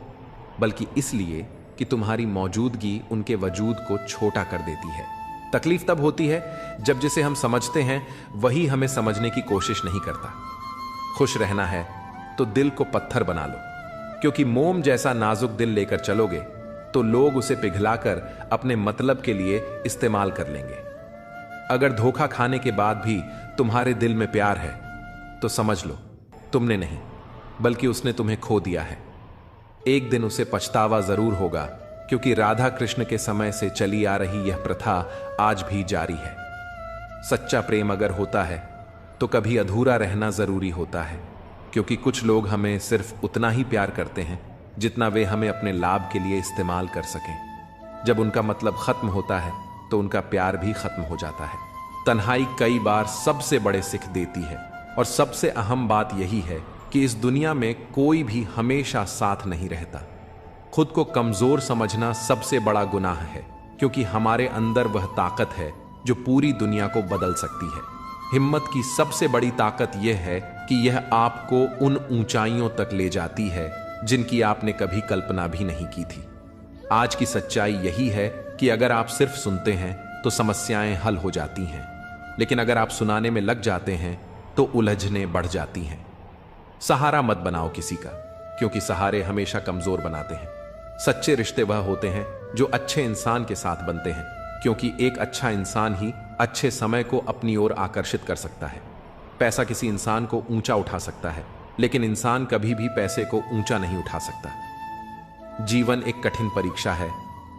बल्कि इसलिए कि तुम्हारी मौजूदगी उनके वजूद को छोटा कर देती है। तकलीफ तब होती है जब जिसे हम समझते हैं वही हमें समझने की कोशिश नहीं करता। खुश रहना है तो दिल को पत्थर बना लो, क्योंकि मोम जैसा नाजुक दिल लेकर चलोगे तो लोग उसे पिघलाकर अपने मतलब के लिए इस्तेमाल कर लेंगे। अगर धोखा खाने के बाद भी तुम्हारे दिल में प्यार है तो समझ लो तुमने नहीं, बल्कि उसने तुम्हें खो दिया है। एक दिन उसे पछतावा जरूर होगा, क्योंकि राधा कृष्ण के समय से चली आ रही यह प्रथा आज भी जारी है। सच्चा प्रेम अगर होता है तो कभी अधूरा रहना जरूरी होता है, क्योंकि कुछ लोग हमें सिर्फ उतना ही प्यार करते हैं जितना वे हमें अपने लाभ के लिए इस्तेमाल कर सकें। जब उनका मतलब खत्म होता है तो उनका प्यार भी खत्म हो जाता है। तन्हाई कई बार सबसे बड़े सिख देती है, और सबसे अहम बात यही है कि इस दुनिया में कोई भी हमेशा साथ नहीं रहता। खुद को कमजोर समझना सबसे बड़ा गुनाह है, क्योंकि हमारे अंदर वह ताकत है जो पूरी दुनिया को बदल सकती है। हिम्मत की सबसे बड़ी ताकत यह है कि यह आपको उन ऊंचाइयों तक ले जाती है जिनकी आपने कभी कल्पना भी नहीं की थी। आज की सच्चाई यही है कि अगर आप सिर्फ सुनते हैं तो समस्याएं हल हो जाती हैं, लेकिन अगर आप सुनाने में लग जाते हैं तो उलझने बढ़ जाती हैं। सहारा मत बनाओ किसी का, क्योंकि सहारे हमेशा कमजोर बनाते हैं। सच्चे रिश्ते वह होते हैं जो अच्छे इंसान के साथ बनते हैं, क्योंकि एक अच्छा इंसान ही अच्छे समय को अपनी ओर आकर्षित कर सकता है। पैसा किसी इंसान को ऊंचा उठा सकता है, लेकिन इंसान कभी भी पैसे को ऊंचा नहीं उठा सकता। जीवन एक कठिन परीक्षा है,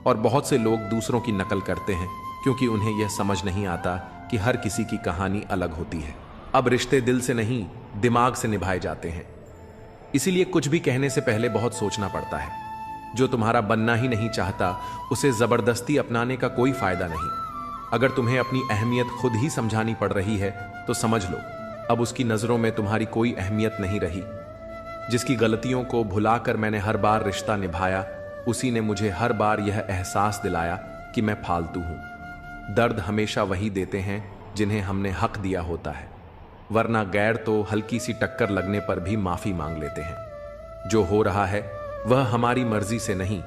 और बहुत से लोग दूसरों की नकल करते हैं क्योंकि उन्हें यह समझ नहीं आता कि हर किसी की कहानी अलग होती है। अब रिश्ते दिल से नहीं, दिमाग से निभाए जाते हैं। इसीलिए कुछ भी कहने से पहले बहुत सोचना पड़ता है। जो तुम्हारा बनना ही नहीं चाहता उसे जबरदस्ती अपनाने का कोई फायदा नहीं। अगर तुम्हें अपनी अहमियत खुद ही समझानी पड़ रही है तो समझ लो अब उसकी नजरों में तुम्हारी कोई अहमियत नहीं रही। जिसकी गलतियों को भुलाकर मैंने हर बार रिश्ता निभाया, उसी ने मुझे हर बार यह एहसास दिलाया कि मैं फालतू हूं। दर्द हमेशा वही देते हैं जिन्हें हमने हक दिया होता है, वरना गैर तो हल्की सी टक्कर लगने पर भी माफी मांग लेते हैं। जो हो रहा है वह हमारी मर्जी से नहीं,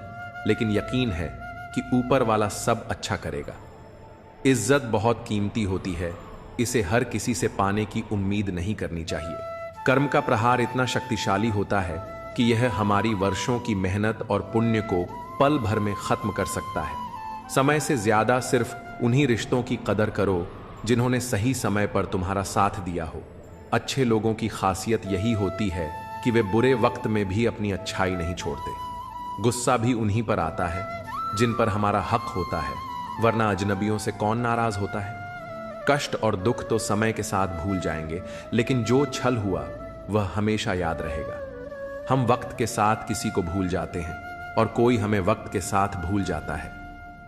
लेकिन यकीन है कि ऊपर वाला सब अच्छा करेगा। इज्जत बहुत कीमती होती है, इसे हर किसी से पाने की उम्मीद नहीं करनी चाहिए। कर्म का प्रहार इतना शक्तिशाली होता है कि यह हमारी वर्षों की मेहनत और पुण्य को पल भर में खत्म कर सकता है। समय से ज्यादा सिर्फ उन्हीं रिश्तों की कदर करो जिन्होंने सही समय पर तुम्हारा साथ दिया हो। अच्छे लोगों की खासियत यही होती है कि वे बुरे वक्त में भी अपनी अच्छाई नहीं छोड़ते। गुस्सा भी उन्हीं पर आता है जिन पर हमारा हक होता है, वरना अजनबियों से कौन नाराज होता है। कष्ट और दुख तो समय के साथ भूल जाएंगे, लेकिन जो छल हुआ वह हमेशा याद रहेगा। हम वक्त के साथ किसी को भूल जाते हैं, और कोई हमें वक्त के साथ भूल जाता है।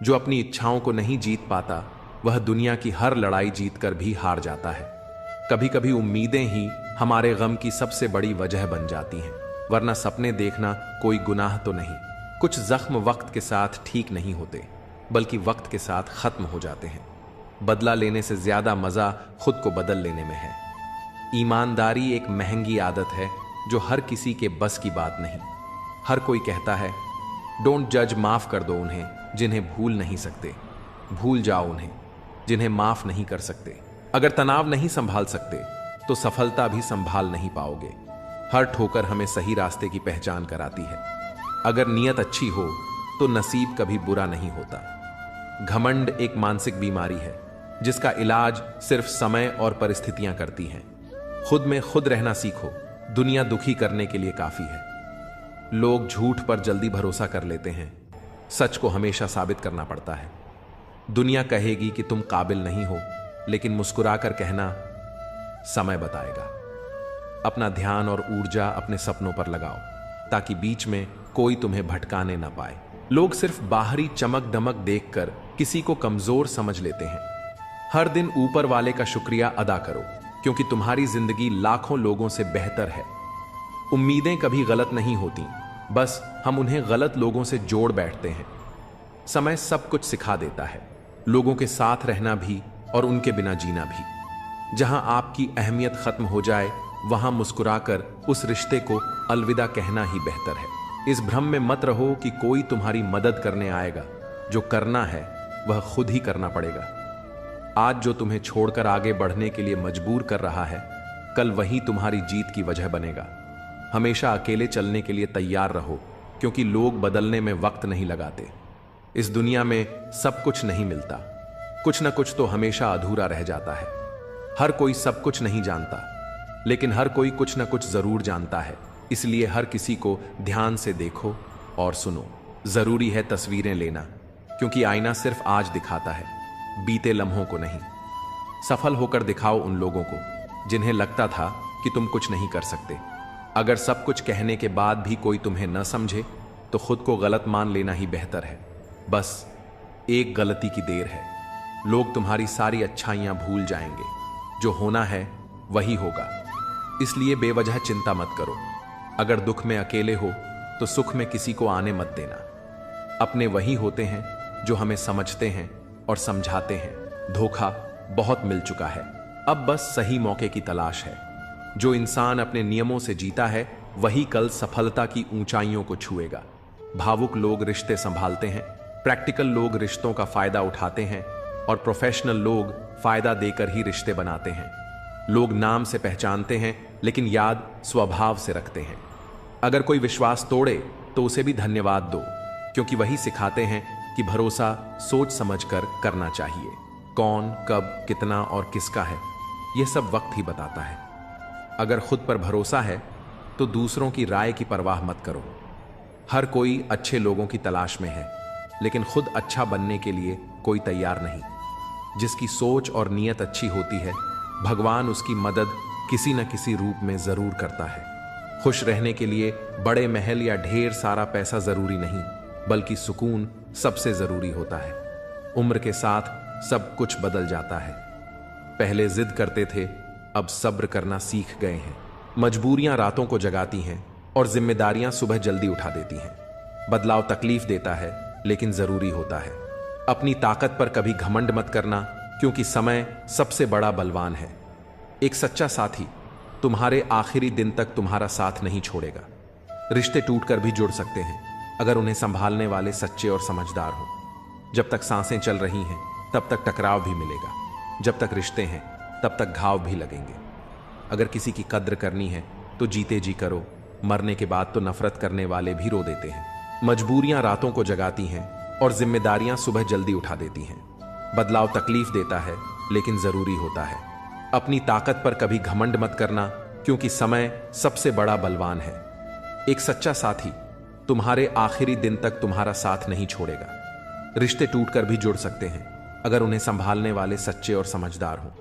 जो अपनी इच्छाओं को नहीं जीत पाता वह दुनिया की हर लड़ाई जीतकर भी हार जाता है। कभी कभी उम्मीदें ही हमारे गम की सबसे बड़ी वजह बन जाती हैं, वरना सपने देखना कोई गुनाह तो नहीं। कुछ जख्म वक्त के साथ ठीक नहीं होते, बल्कि वक्त के साथ खत्म हो जाते हैं। बदला लेने से ज्यादा मजा खुद को बदल लेने में है। ईमानदारी एक महंगी आदत है जो हर किसी के बस की बात नहीं। हर कोई कहता है डोंट जज, माफ कर दो उन्हें जिन्हें भूल नहीं सकते, भूल जाओ उन्हें जिन्हें माफ नहीं कर सकते। अगर तनाव नहीं संभाल सकते तो सफलता भी संभाल नहीं पाओगे। हर ठोकर हमें सही रास्ते की पहचान कराती है। अगर नीयत अच्छी हो तो नसीब कभी बुरा नहीं होता। घमंड एक मानसिक बीमारी है जिसका इलाज सिर्फ समय और परिस्थितियां करती हैं। खुद में खुद रहना सीखो, दुनिया दुखी करने के लिए काफी है। लोग झूठ पर जल्दी भरोसा कर लेते हैं, सच को हमेशा साबित करना पड़ता है। दुनिया कहेगी कि तुम काबिल नहीं हो, लेकिन मुस्कुराकर कहना समय बताएगा। अपना ध्यान और ऊर्जा अपने सपनों पर लगाओ, ताकि बीच में कोई तुम्हें भटकाने ना पाए। लोग सिर्फ बाहरी चमक दमक देखकर किसी को कमजोर समझ लेते हैं। हर दिन ऊपर वाले का शुक्रिया अदा करो, क्योंकि तुम्हारी जिंदगी लाखों लोगों से बेहतर है। उम्मीदें कभी गलत नहीं होती, बस हम उन्हें गलत लोगों से जोड़ बैठते हैं। समय सब कुछ सिखा देता है, लोगों के साथ रहना भी और उनके बिना जीना भी। जहां आपकी अहमियत खत्म हो जाए, वहां मुस्कुराकर उस रिश्ते को अलविदा कहना ही बेहतर है। इस भ्रम में मत रहो कि कोई तुम्हारी मदद करने आएगा। जो करना है वह खुद ही करना पड़ेगा। आज जो तुम्हें छोड़कर आगे बढ़ने के लिए मजबूर कर रहा है, कल वही तुम्हारी जीत की वजह बनेगा। हमेशा अकेले चलने के लिए तैयार रहो, क्योंकि लोग बदलने में वक्त नहीं लगाते। इस दुनिया में सब कुछ नहीं मिलता, कुछ न कुछ तो हमेशा अधूरा रह जाता है। हर कोई सब कुछ नहीं जानता, लेकिन हर कोई कुछ न कुछ जरूर जानता है। इसलिए हर किसी को ध्यान से देखो और सुनो। जरूरी है तस्वीरें लेना, क्योंकि आईना सिर्फ आज दिखाता है, बीते लम्हों को नहीं। सफल होकर दिखाओ उन लोगों को जिन्हें लगता था कि तुम कुछ नहीं कर सकते। अगर सब कुछ कहने के बाद भी कोई तुम्हें न समझे, तो खुद को गलत मान लेना ही बेहतर है। बस एक गलती की देर है, लोग तुम्हारी सारी अच्छाइयां भूल जाएंगे। जो होना है वही होगा, इसलिए बेवजह चिंता मत करो। अगर दुख में अकेले हो तो सुख में किसी को आने मत देना। अपने वही होते हैं जो हमें समझते हैं और समझाते हैं। धोखा बहुत मिल चुका है, अब बस सही मौके की तलाश है। जो इंसान अपने नियमों से जीता है, वही कल सफलता की ऊंचाइयों को छुएगा। भावुक लोग रिश्ते संभालते हैं, प्रैक्टिकल लोग रिश्तों का फायदा उठाते हैं, और प्रोफेशनल लोग फायदा देकर ही रिश्ते बनाते हैं। लोग नाम से पहचानते हैं, लेकिन याद स्वभाव से रखते हैं। अगर कोई विश्वास तोड़े तो उसे भी धन्यवाद दो, क्योंकि वही सिखाते हैं कि भरोसा सोच समझकर करना चाहिए। कौन, कब, कितना और किसका है, यह सब वक्त ही बताता है। अगर खुद पर भरोसा है तो दूसरों की राय की परवाह मत करो। हर कोई अच्छे लोगों की तलाश में है, लेकिन खुद अच्छा बनने के लिए कोई तैयार नहीं। जिसकी सोच और नीयत अच्छी होती है, भगवान उसकी मदद किसी न किसी रूप में जरूर करता है। खुश रहने के लिए बड़े महल या ढेर सारा पैसा जरूरी नहीं, बल्कि सुकून सबसे जरूरी होता है। उम्र के साथ सब कुछ बदल जाता है। पहले जिद करते थे, अब सब्र करना सीख गए हैं। मजबूरियां रातों को जगाती हैं और जिम्मेदारियां सुबह जल्दी उठा देती हैं। बदलाव तकलीफ देता है, लेकिन जरूरी होता है। अपनी ताकत पर कभी घमंड मत करना, क्योंकि समय सबसे बड़ा बलवान है। एक सच्चा साथी तुम्हारे आखिरी दिन तक तुम्हारा साथ नहीं छोड़ेगा। रिश्ते टूटकर भी जुड़ सकते हैं, अगर उन्हें संभालने वाले सच्चे और समझदार हो। जब तक सांसें चल रही हैं, तब तक टकराव भी मिलेगा। जब तक रिश्ते हैं, तब तक घाव भी लगेंगे। अगर किसी की कद्र करनी है तो जीते जी करो, मरने के बाद तो नफरत करने वाले भी रो देते हैं। मजबूरियां रातों को जगाती हैं और जिम्मेदारियां सुबह जल्दी उठा देती हैं। बदलाव तकलीफ देता है, लेकिन जरूरी होता है। अपनी ताकत पर कभी घमंड मत करना, क्योंकि समय सबसे बड़ा बलवान है। एक सच्चा साथी तुम्हारे आखिरी दिन तक तुम्हारा साथ नहीं छोड़ेगा। रिश्ते टूटकर भी जुड़ सकते हैं, अगर उन्हें संभालने वाले सच्चे और समझदार हों।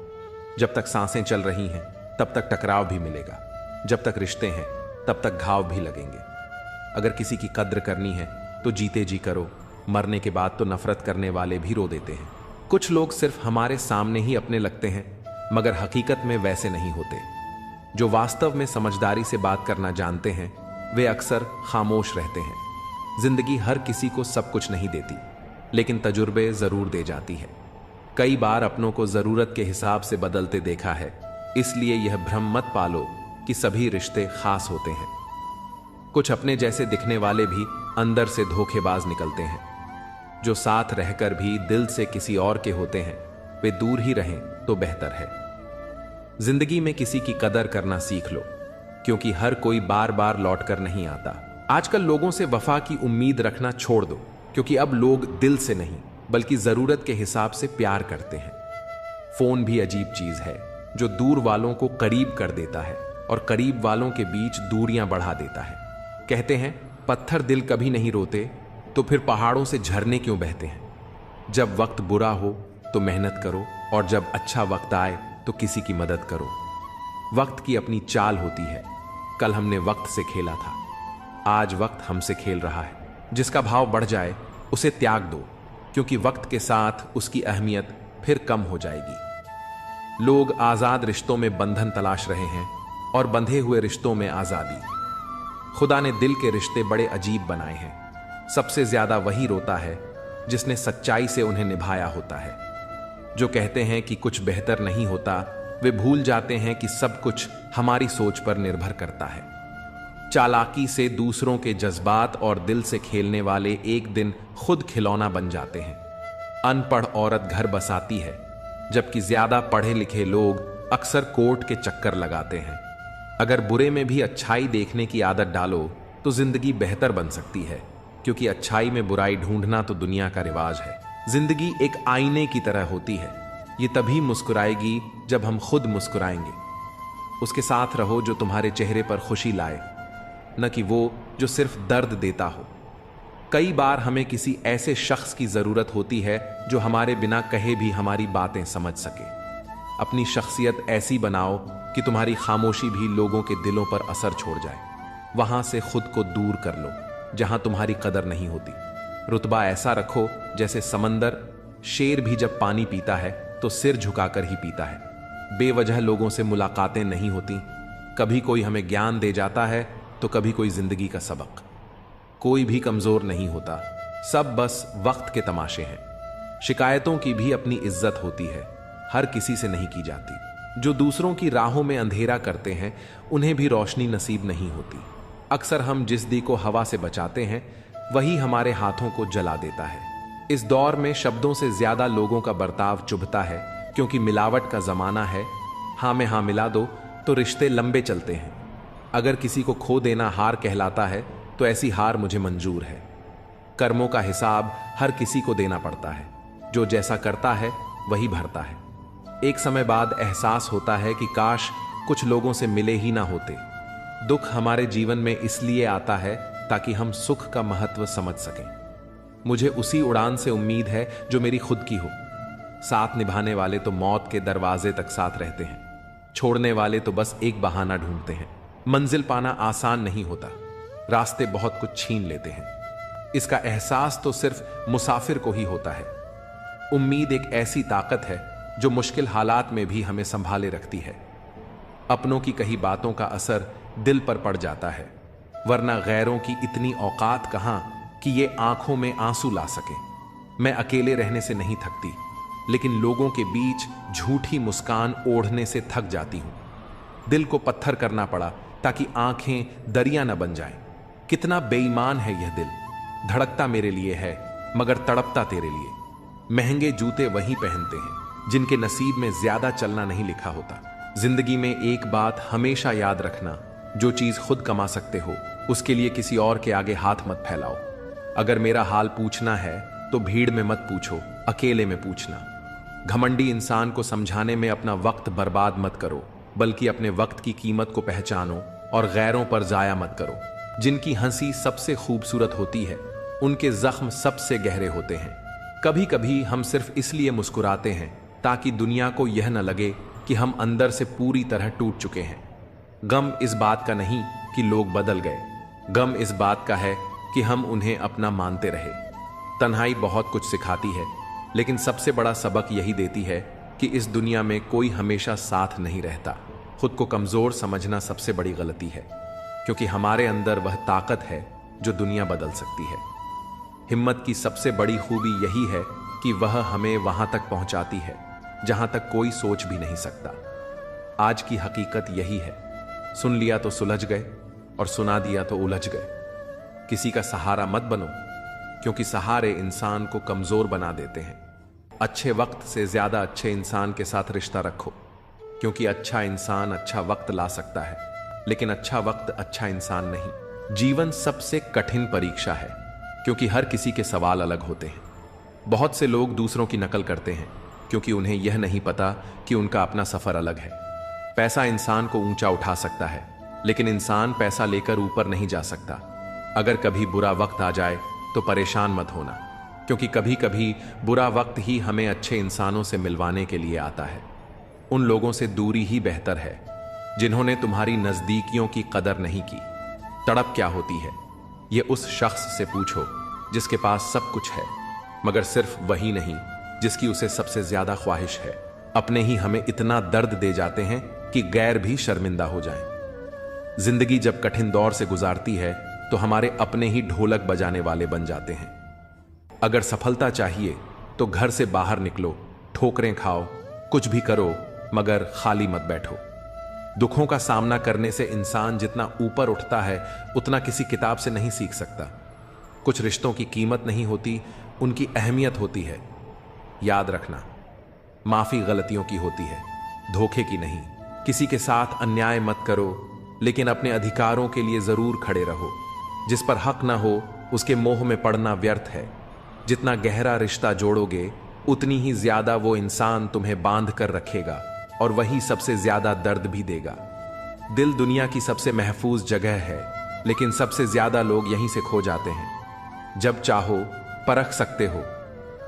जब तक सांसें चल रही हैं, तब तक टकराव भी मिलेगा। जब तक रिश्ते हैं, तब तक घाव भी लगेंगे। अगर किसी की कद्र करनी है तो जीते जी करो, मरने के बाद तो नफरत करने वाले भी रो देते हैं। कुछ लोग सिर्फ हमारे सामने ही अपने लगते हैं, मगर हकीकत में वैसे नहीं होते। जो वास्तव में समझदारी से बात करना जानते हैं, वे अक्सर खामोश रहते हैं। जिंदगी हर किसी को सब कुछ नहीं देती, लेकिन तजुर्बे जरूर दे जाती है। कई बार अपनों को जरूरत के हिसाब से बदलते देखा है, इसलिए यह भ्रम मत पालो कि सभी रिश्ते खास होते हैं। कुछ अपने जैसे दिखने वाले भी अंदर से धोखेबाज निकलते हैं। जो साथ रहकर भी दिल से किसी और के होते हैं, वे दूर ही रहें तो बेहतर है। जिंदगी में किसी की कदर करना सीख लो, क्योंकि हर कोई बार बार लौट कर नहीं आता। आजकल लोगों से वफा की उम्मीद रखना छोड़ दो, क्योंकि अब लोग दिल से नहीं बल्कि जरूरत के हिसाब से प्यार करते हैं। फोन भी अजीब चीज है जो दूर वालों को करीब कर देता है और करीब वालों के बीच दूरियां बढ़ा देता है। कहते हैं पत्थर दिल कभी नहीं रोते, तो फिर पहाड़ों से झरने क्यों बहते हैं। जब वक्त बुरा हो तो मेहनत करो और जब अच्छा वक्त आए तो किसी की मदद करो। वक्त की अपनी चाल होती है। कल हमने वक्त से खेला था, आज वक्त हमसे खेल रहा है। जिसका भाव बढ़ जाए उसे त्याग दो, क्योंकि वक्त के साथ उसकी अहमियत फिर कम हो जाएगी। लोग आजाद रिश्तों में बंधन तलाश रहे हैं और बंधे हुए रिश्तों में आजादी। खुदा ने दिल के रिश्ते बड़े अजीब बनाए हैं। सबसे ज्यादा वही रोता है जिसने सच्चाई से उन्हें निभाया होता है। जो कहते हैं कि कुछ बेहतर नहीं होता, वे भूल जाते हैं कि सब कुछ हमारी सोच पर निर्भर करता है। चालाकी से दूसरों के जज्बात और दिल से खेलने वाले एक दिन खुद खिलौना बन जाते हैं। अनपढ़ औरत घर बसाती है, जबकि ज्यादा पढ़े लिखे लोग अक्सर कोर्ट के चक्कर लगाते हैं। अगर बुरे में भी अच्छाई देखने की आदत डालो तो जिंदगी बेहतर बन सकती है, क्योंकि अच्छाई में बुराई ढूंढना तो दुनिया का रिवाज है। जिंदगी एक आईने की तरह होती है। ये तभी मुस्कुराएगी जब हम खुद मुस्कुराएंगे। उसके साथ रहो जो तुम्हारे चेहरे पर खुशी लाए, न कि वो जो सिर्फ दर्द देता हो। कई बार हमें किसी ऐसे शख्स की जरूरत होती है जो हमारे बिना कहे भी हमारी बातें समझ सके। अपनी शख्सियत ऐसी बनाओ कि तुम्हारी खामोशी भी लोगों के दिलों पर असर छोड़ जाए। वहां से खुद को दूर कर लो जहां तुम्हारी कदर नहीं होती। रुतबा ऐसा रखो जैसे समंदर। शेर भी जब पानी पीता है तो सिर झुकाकर ही पीता है। बेवजह लोगों से मुलाकातें नहीं होती। कभी कोई हमें ज्ञान दे जाता है तो कभी कोई जिंदगी का सबक। कोई भी कमजोर नहीं होता, सब बस वक्त के तमाशे हैं। शिकायतों की भी अपनी इज्जत होती है, हर किसी से नहीं की जाती। जो दूसरों की राहों में अंधेरा करते हैं उन्हें भी रोशनी नसीब नहीं होती। अक्सर हम जिस दी को हवा से बचाते हैं वही हमारे हाथों को जला देता है। इस दौर में शब्दों से ज्यादा लोगों का बर्ताव चुभता है, क्योंकि मिलावट का जमाना है। हाँ में हाँ मिला दो तो रिश्ते लंबे चलते हैं। अगर किसी को खो देना हार कहलाता है तो ऐसी हार मुझे मंजूर है। कर्मों का हिसाब हर किसी को देना पड़ता है। जो जैसा करता है वही भरता है। एक समय बाद एहसास होता है कि काश कुछ लोगों से मिले ही ना होते। दुख हमारे जीवन में इसलिए आता है ताकि हम सुख का महत्व समझ सकें। मुझे उसी उड़ान से उम्मीद है जो मेरी खुद की हो। साथ निभाने वाले तो मौत के दरवाजे तक साथ रहते हैं, छोड़ने वाले तो बस एक बहाना ढूंढते हैं। मंजिल पाना आसान नहीं होता, रास्ते बहुत कुछ छीन लेते हैं। इसका एहसास तो सिर्फ मुसाफिर को ही होता है। उम्मीद एक ऐसी ताकत है जो मुश्किल हालात में भी हमें संभाले रखती है। अपनों की कही बातों का असर दिल पर पड़ जाता है, वरना गैरों की इतनी औकात कहां कि ये आंखों में आंसू ला सके। मैं अकेले रहने से नहीं थकती, लेकिन लोगों के बीच झूठी मुस्कान ओढ़ने से थक जाती हूं। दिल को पत्थर करना पड़ा ताकि आंखें दरिया न बन जाएं। कितना बेईमान है यह दिल, धड़कता मेरे लिए है मगर तड़पता तेरे लिए। महंगे जूते वही पहनते हैं जिनके नसीब में ज्यादा चलना नहीं लिखा होता। जिंदगी में एक बात हमेशा याद रखना, जो चीज खुद कमा सकते हो उसके लिए किसी और के आगे हाथ मत फैलाओ। अगर मेरा हाल पूछना है तो भीड़ में मत पूछो, अकेले में पूछना। घमंडी इंसान को समझाने में अपना वक्त बर्बाद मत करो, बल्कि अपने वक्त की कीमत को पहचानो और गैरों पर जाया मत करो। जिनकी हंसी सबसे खूबसूरत होती है उनके जख्म सबसे गहरे होते हैं। कभी कभी हम सिर्फ इसलिए मुस्कुराते हैं ताकि दुनिया को यह न लगे कि हम अंदर से पूरी तरह टूट चुके हैं। गम इस बात का नहीं कि लोग बदल गए, गम इस बात का है कि हम उन्हें अपना मानते रहे। तन्हाई बहुत कुछ सिखाती है, लेकिन सबसे बड़ा सबक यही देती है कि इस दुनिया में कोई हमेशा साथ नहीं रहता। खुद को कमजोर समझना सबसे बड़ी गलती है, क्योंकि हमारे अंदर वह ताकत है जो दुनिया बदल सकती है। हिम्मत की सबसे बड़ी खूबी यही है कि वह हमें वहां तक पहुंचाती है जहां तक कोई सोच भी नहीं सकता। आज की हकीकत यही है, सुन लिया तो सुलझ गए और सुना दिया तो उलझ गए। किसी का सहारा मत बनो, क्योंकि सहारे इंसान को कमजोर बना देते हैं। अच्छे वक्त से ज्यादा अच्छे इंसान के साथ रिश्ता रखो, क्योंकि अच्छा इंसान अच्छा वक्त ला सकता है, लेकिन अच्छा वक्त अच्छा इंसान नहीं। जीवन सबसे कठिन परीक्षा है, क्योंकि हर किसी के सवाल अलग होते हैं। बहुत से लोग दूसरों की नकल करते हैं, क्योंकि उन्हें यह नहीं पता कि उनका अपना सफर अलग है। पैसा इंसान को ऊंचा उठा सकता है, लेकिन इंसान पैसा लेकर ऊपर नहीं जा सकता। अगर कभी बुरा वक्त आ जाए तो परेशान मत होना, क्योंकि कभी कभी बुरा वक्त ही हमें अच्छे इंसानों से मिलवाने के लिए आता है। उन लोगों से दूरी ही बेहतर है जिन्होंने तुम्हारी नजदीकियों की कदर नहीं की। तड़प क्या होती है, यह उस शख्स से पूछो जिसके पास सब कुछ है, मगर सिर्फ वही नहीं जिसकी उसे सबसे ज्यादा ख्वाहिश है। अपने ही हमें इतना दर्द दे जाते हैं कि गैर भी शर्मिंदा हो जाएं। जिंदगी जब कठिन दौर से गुजारती है तो हमारे अपने ही ढोलक बजाने वाले बन जाते हैं। अगर सफलता चाहिए तो घर से बाहर निकलो, ठोकरें खाओ, कुछ भी करो, मगर खाली मत बैठो। दुखों का सामना करने से इंसान जितना ऊपर उठता है उतना किसी किताब से नहीं सीख सकता। कुछ रिश्तों की कीमत नहीं होती, उनकी अहमियत होती है। याद रखना, माफी गलतियों की होती है, धोखे की नहीं। किसी के साथ अन्याय मत करो, लेकिन अपने अधिकारों के लिए जरूर खड़े रहो। जिस पर हक ना हो उसके मोह में पड़ना व्यर्थ है। जितना गहरा रिश्ता जोड़ोगे उतनी ही ज्यादा वो इंसान तुम्हें बांध कर रखेगा, और वही सबसे ज्यादा दर्द भी देगा। दिल दुनिया की सबसे महफूज जगह है, लेकिन सबसे ज्यादा लोग यहीं से खो जाते हैं। जब चाहो परख सकते हो।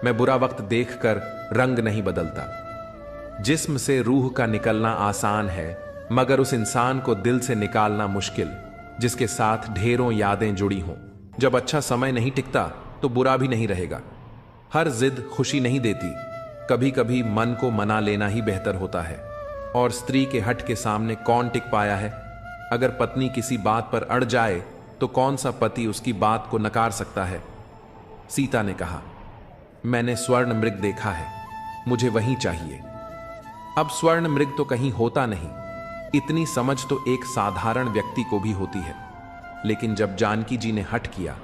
मैं बुरा वक्त देखकर रंग नहीं बदलता। जिस्म से रूह का निकलना आसान है, मगर उस इंसान को दिल से निकालना मुश्किल जिसके साथ ढेरों यादें जुड़ी हों। जब अच्छा समय नहीं टिकता तो बुरा भी नहीं रहेगा। हर जिद खुशी नहीं देती, कभी कभी मन को मना लेना ही बेहतर होता है। और स्त्री के हट के सामने कौन टिक पाया है? अगर पत्नी किसी बात पर अड़ जाए तो कौन सा पति उसकी बात को नकार सकता है? सीता ने कहा, मैंने स्वर्ण मृग देखा है, मुझे वही चाहिए। अब स्वर्ण मृग तो कहीं होता नहीं, इतनी समझ तो एक साधारण व्यक्ति को भी होती है। लेकिन जब जानकी जी ने हट किया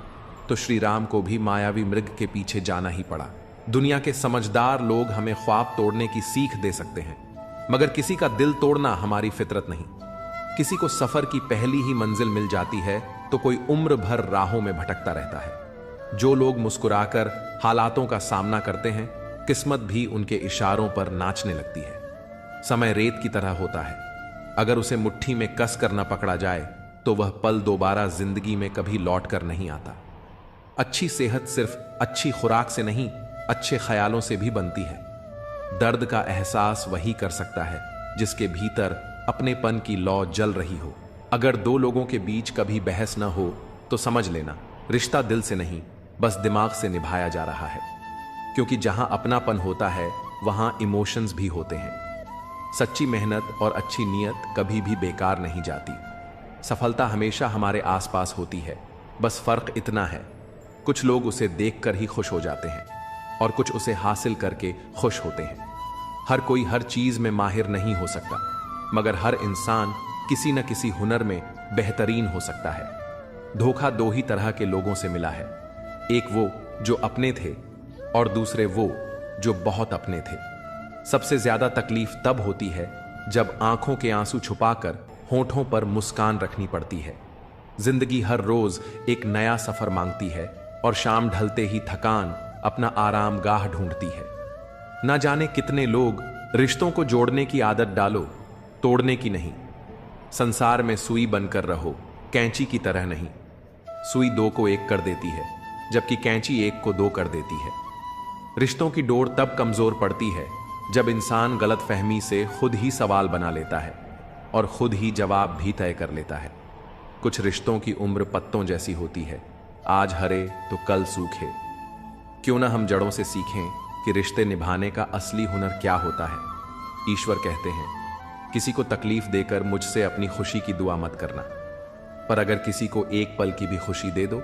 तो श्री राम को भी मायावी मृग के पीछे जाना ही पड़ा। दुनिया के समझदार लोग हमें ख्वाब तोड़ने की सीख दे सकते हैं, मगर किसी का दिल तोड़ना हमारी फितरत नहीं। किसी को सफर की पहली ही मंजिल मिल जाती है तो कोई उम्र भर राहों में भटकता रहता है। जो लोग मुस्कुराकर हालातों का सामना करते हैं, किस्मत भी उनके इशारों पर नाचने लगती है। समय रेत की तरह होता है, अगर उसे मुट्ठी में कस कर न पकड़ा जाए तो वह पल दोबारा जिंदगी में कभी लौट कर नहीं आता। अच्छी सेहत सिर्फ अच्छी खुराक से नहीं, अच्छे ख्यालों से भी बनती है। दर्द का एहसास वही कर सकता है जिसके भीतर अपनेपन की लौ जल रही हो। अगर दो लोगों के बीच कभी बहस न हो तो समझ लेना रिश्ता दिल से नहीं, बस दिमाग से निभाया जा रहा है। क्योंकि जहां अपनापन होता है वहां इमोशंस भी होते हैं। सच्ची मेहनत और अच्छी नीयत कभी भी बेकार नहीं जाती। सफलता हमेशा हमारे आसपास होती है, बस फर्क इतना है, कुछ लोग उसे देखकर ही खुश हो जाते हैं और कुछ उसे हासिल करके खुश होते हैं। हर कोई हर चीज में माहिर नहीं हो सकता, मगर हर इंसान किसी न किसी हुनर में बेहतरीन हो सकता है। धोखा दो ही तरह के लोगों से मिला है, एक वो जो अपने थे और दूसरे वो जो बहुत अपने थे। सबसे ज्यादा तकलीफ तब होती है जब आंखों के आंसू छुपाकर होठों पर मुस्कान रखनी पड़ती है। जिंदगी हर रोज एक नया सफर मांगती है और शाम ढलते ही थकान अपना आराम गाह ढूंढती है। ना जाने कितने लोग रिश्तों को जोड़ने की आदत डालो, तोड़ने की नहीं। संसार में सुई बनकर रहो, कैंची की तरह नहीं। सुई दो को एक कर देती है, जबकि कैंची एक को दो कर देती है। रिश्तों की डोर तब कमजोर पड़ती है जब इंसान गलतफहमी से खुद ही सवाल बना लेता है और खुद ही जवाब भी तय कर लेता है। कुछ रिश्तों की उम्र पत्तों जैसी होती है, आज हरे तो कल सूखे। क्यों ना हम जड़ों से सीखें कि रिश्ते निभाने का असली हुनर क्या होता है। ईश्वर कहते हैं, किसी को तकलीफ देकर मुझसे अपनी खुशी की दुआ मत करना, पर अगर किसी को एक पल की भी खुशी दे दो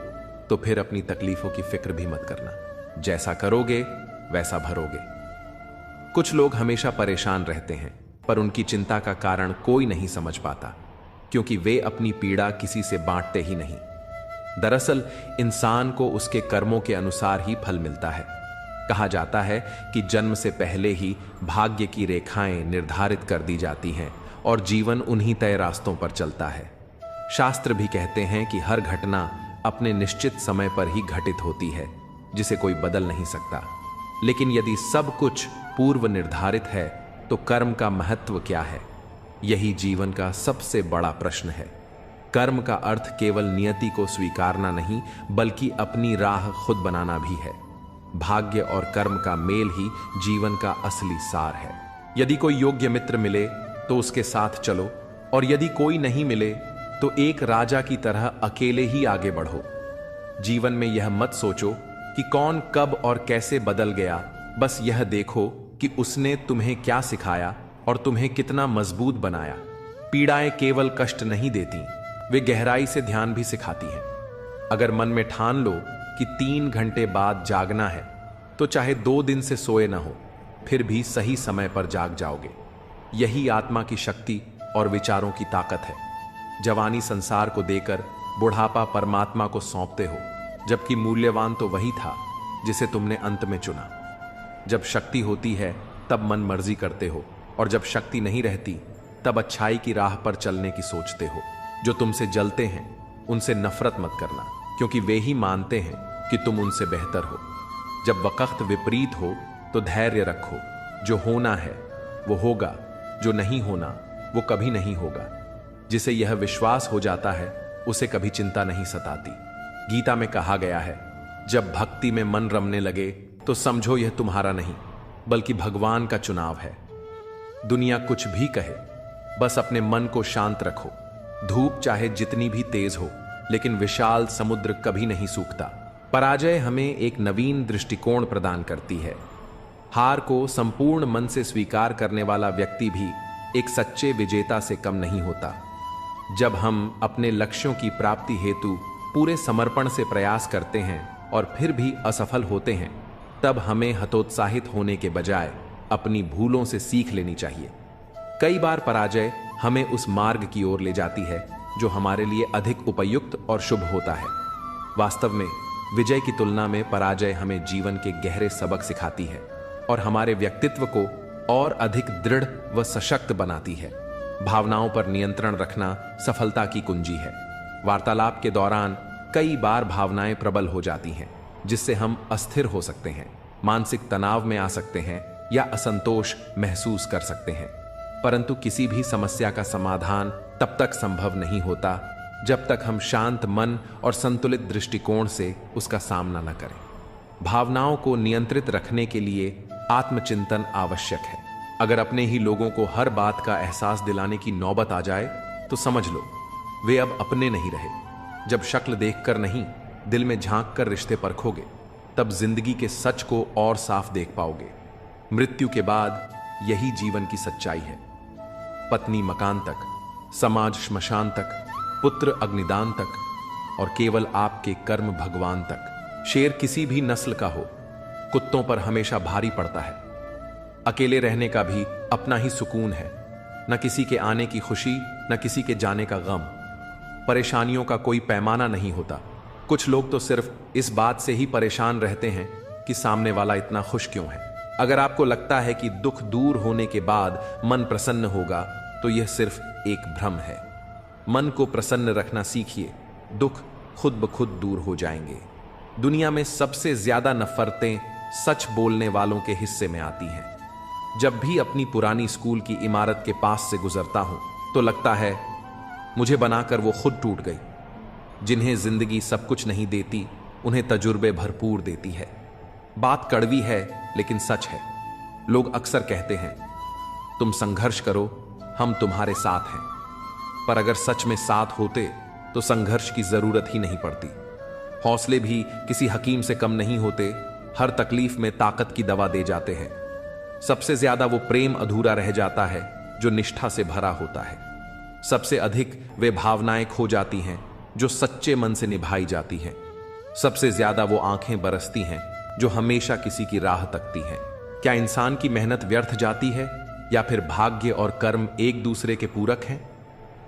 तो फिर अपनी तकलीफों की फिक्र भी मत करना। जैसा करोगे वैसा भरोगे। कुछ लोग हमेशा परेशान रहते हैं, पर उनकी चिंता का कारण कोई नहीं समझ पाता, क्योंकि वे अपनी पीड़ा किसी से बांटते ही नहीं। दरअसल इंसान को उसके कर्मों के अनुसार ही फल मिलता है। कहा जाता है कि जन्म से पहले ही भाग्य की रेखाएं निर्धारित कर दी जाती हैं और जीवन उन्हीं तय रास्तों पर चलता है। शास्त्र भी कहते हैं कि हर घटना अपने निश्चित समय पर ही घटित होती है, जिसे कोई बदल नहीं सकता। लेकिन यदि सब कुछ पूर्व निर्धारित है तो कर्म का महत्व क्या है? यही जीवन का सबसे बड़ा प्रश्न है। कर्म का अर्थ केवल नियति को स्वीकारना नहीं, बल्कि अपनी राह खुद बनाना भी है। भाग्य और कर्म का मेल ही जीवन का असली सार है। यदि कोई योग्य मित्र मिले तो उसके साथ चलो, और यदि कोई नहीं मिले तो एक राजा की तरह अकेले ही आगे बढ़ो। जीवन में यह मत सोचो कि कौन कब और कैसे बदल गया, बस यह देखो कि उसने तुम्हें क्या सिखाया और तुम्हें कितना मजबूत बनाया। पीड़ाएं केवल कष्ट नहीं देती, वे गहराई से ध्यान भी सिखाती हैं। अगर मन में ठान लो कि 3 घंटे बाद जागना है, तो चाहे 2 दिन से सोए ना हो, फिर भी सही समय पर जाग जाओगे। यही आत्मा की शक्ति और विचारों की ताकत है। जवानी संसार को देकर बुढ़ापा परमात्मा को सौंपते हो, जबकि मूल्यवान तो वही था जिसे तुमने अंत में चुना। जब शक्ति होती है तब मन मर्जी करते हो, और जब शक्ति नहीं रहती तब अच्छाई की राह पर चलने की सोचते हो। जो तुमसे जलते हैं उनसे नफरत मत करना, क्योंकि वे ही मानते हैं कि तुम उनसे बेहतर हो। जब वक्त विपरीत हो तो धैर्य रखो। जो होना है वो होगा, जो नहीं होना वो कभी नहीं होगा। जिसे यह विश्वास हो जाता है उसे कभी चिंता नहीं सताती। गीता में कहा गया है, जब भक्ति में मन रमने लगे तो समझो यह तुम्हारा नहीं, बल्कि भगवान का चुनाव है। दुनिया कुछ भी कहे, बस अपने मन को शांत रखो। धूप चाहे जितनी भी तेज हो, लेकिन विशाल समुद्र कभी नहीं सूखता। पराजय हमें एक नवीन दृष्टिकोण प्रदान करती है। हार को संपूर्ण मन से स्वीकार करने वाला व्यक्ति भी एक सच्चे विजेता से कम नहीं होता। जब हम अपने लक्ष्यों की प्राप्ति हेतु पूरे समर्पण से प्रयास करते हैं और फिर भी असफल होते हैं, तब हमें हतोत्साहित होने के बजाय अपनी भूलों से सीख लेनी चाहिए। कई बार पराजय हमें उस मार्ग की ओर ले जाती है जो हमारे लिए अधिक उपयुक्त और शुभ होता है। वास्तव में विजय की तुलना में पराजय हमें जीवन के गहरे सबक सिखाती है और हमारे व्यक्तित्व को और अधिक दृढ़ व सशक्त बनाती है। भावनाओं पर नियंत्रण रखना सफलता की कुंजी है। वार्तालाप के दौरान कई बार भावनाएं प्रबल हो जाती हैं, जिससे हम अस्थिर हो सकते हैं, मानसिक तनाव में आ सकते हैं या असंतोष महसूस कर सकते हैं। परंतु किसी भी समस्या का समाधान तब तक संभव नहीं होता जब तक हम शांत मन और संतुलित दृष्टिकोण से उसका सामना न करें। भावनाओं को नियंत्रित रखने के लिए आत्मचिंतन आवश्यक है। अगर अपने ही लोगों को हर बात का एहसास दिलाने की नौबत आ जाए तो समझ लो वे अब अपने नहीं रहे। जब शक्ल देखकर नहीं, दिल में झांक कर रिश्ते परखोगे, तब जिंदगी के सच को और साफ देख पाओगे। मृत्यु के बाद यही जीवन की सच्चाई है। पत्नी मकान तक, समाज श्मशान तक, पुत्र अग्निदान तक, और केवल आपके कर्म भगवान तक। शेर किसी भी नस्ल का हो, कुत्तों पर हमेशा भारी पड़ता है। अकेले रहने का भी अपना ही सुकून है। न किसी के आने की खुशी, न किसी के जाने का गम। परेशानियों का कोई पैमाना नहीं होता। कुछ लोग तो सिर्फ इस बात से ही परेशान रहते हैं कि सामने वाला इतना खुश क्यों है। अगर आपको लगता है कि दुख दूर होने के बाद मन प्रसन्न होगा, तो यह सिर्फ एक भ्रम है। मन को प्रसन्न रखना सीखिए, दुख खुद ब खुद दूर हो जाएंगे। दुनिया में सबसे ज्यादा नफरतें सच बोलने वालों के हिस्से में आती हैं। जब भी अपनी पुरानी स्कूल की इमारत के पास से गुजरता हूं, तो लगता है मुझे बनाकर वो खुद टूट गई। जिन्हें जिंदगी सब कुछ नहीं देती, उन्हें तजुर्बे भरपूर देती है। बात कड़वी है लेकिन सच है। लोग अक्सर कहते हैं, तुम संघर्ष करो, हम तुम्हारे साथ हैं। पर अगर सच में साथ होते तो संघर्ष की जरूरत ही नहीं पड़ती। हौसले भी किसी हकीम से कम नहीं होते, हर तकलीफ में ताकत की दवा दे जाते हैं। सबसे ज्यादा वो प्रेम अधूरा रह जाता है जो निष्ठा से भरा होता है। सबसे अधिक वे भावनाएं खो जाती हैं जो सच्चे मन से निभाई जाती हैं। सबसे ज्यादा वो आंखें बरसती हैं जो हमेशा किसी की राह तकती हैं। क्या इंसान की मेहनत व्यर्थ जाती है, या फिर भाग्य और कर्म एक दूसरे के पूरक हैं?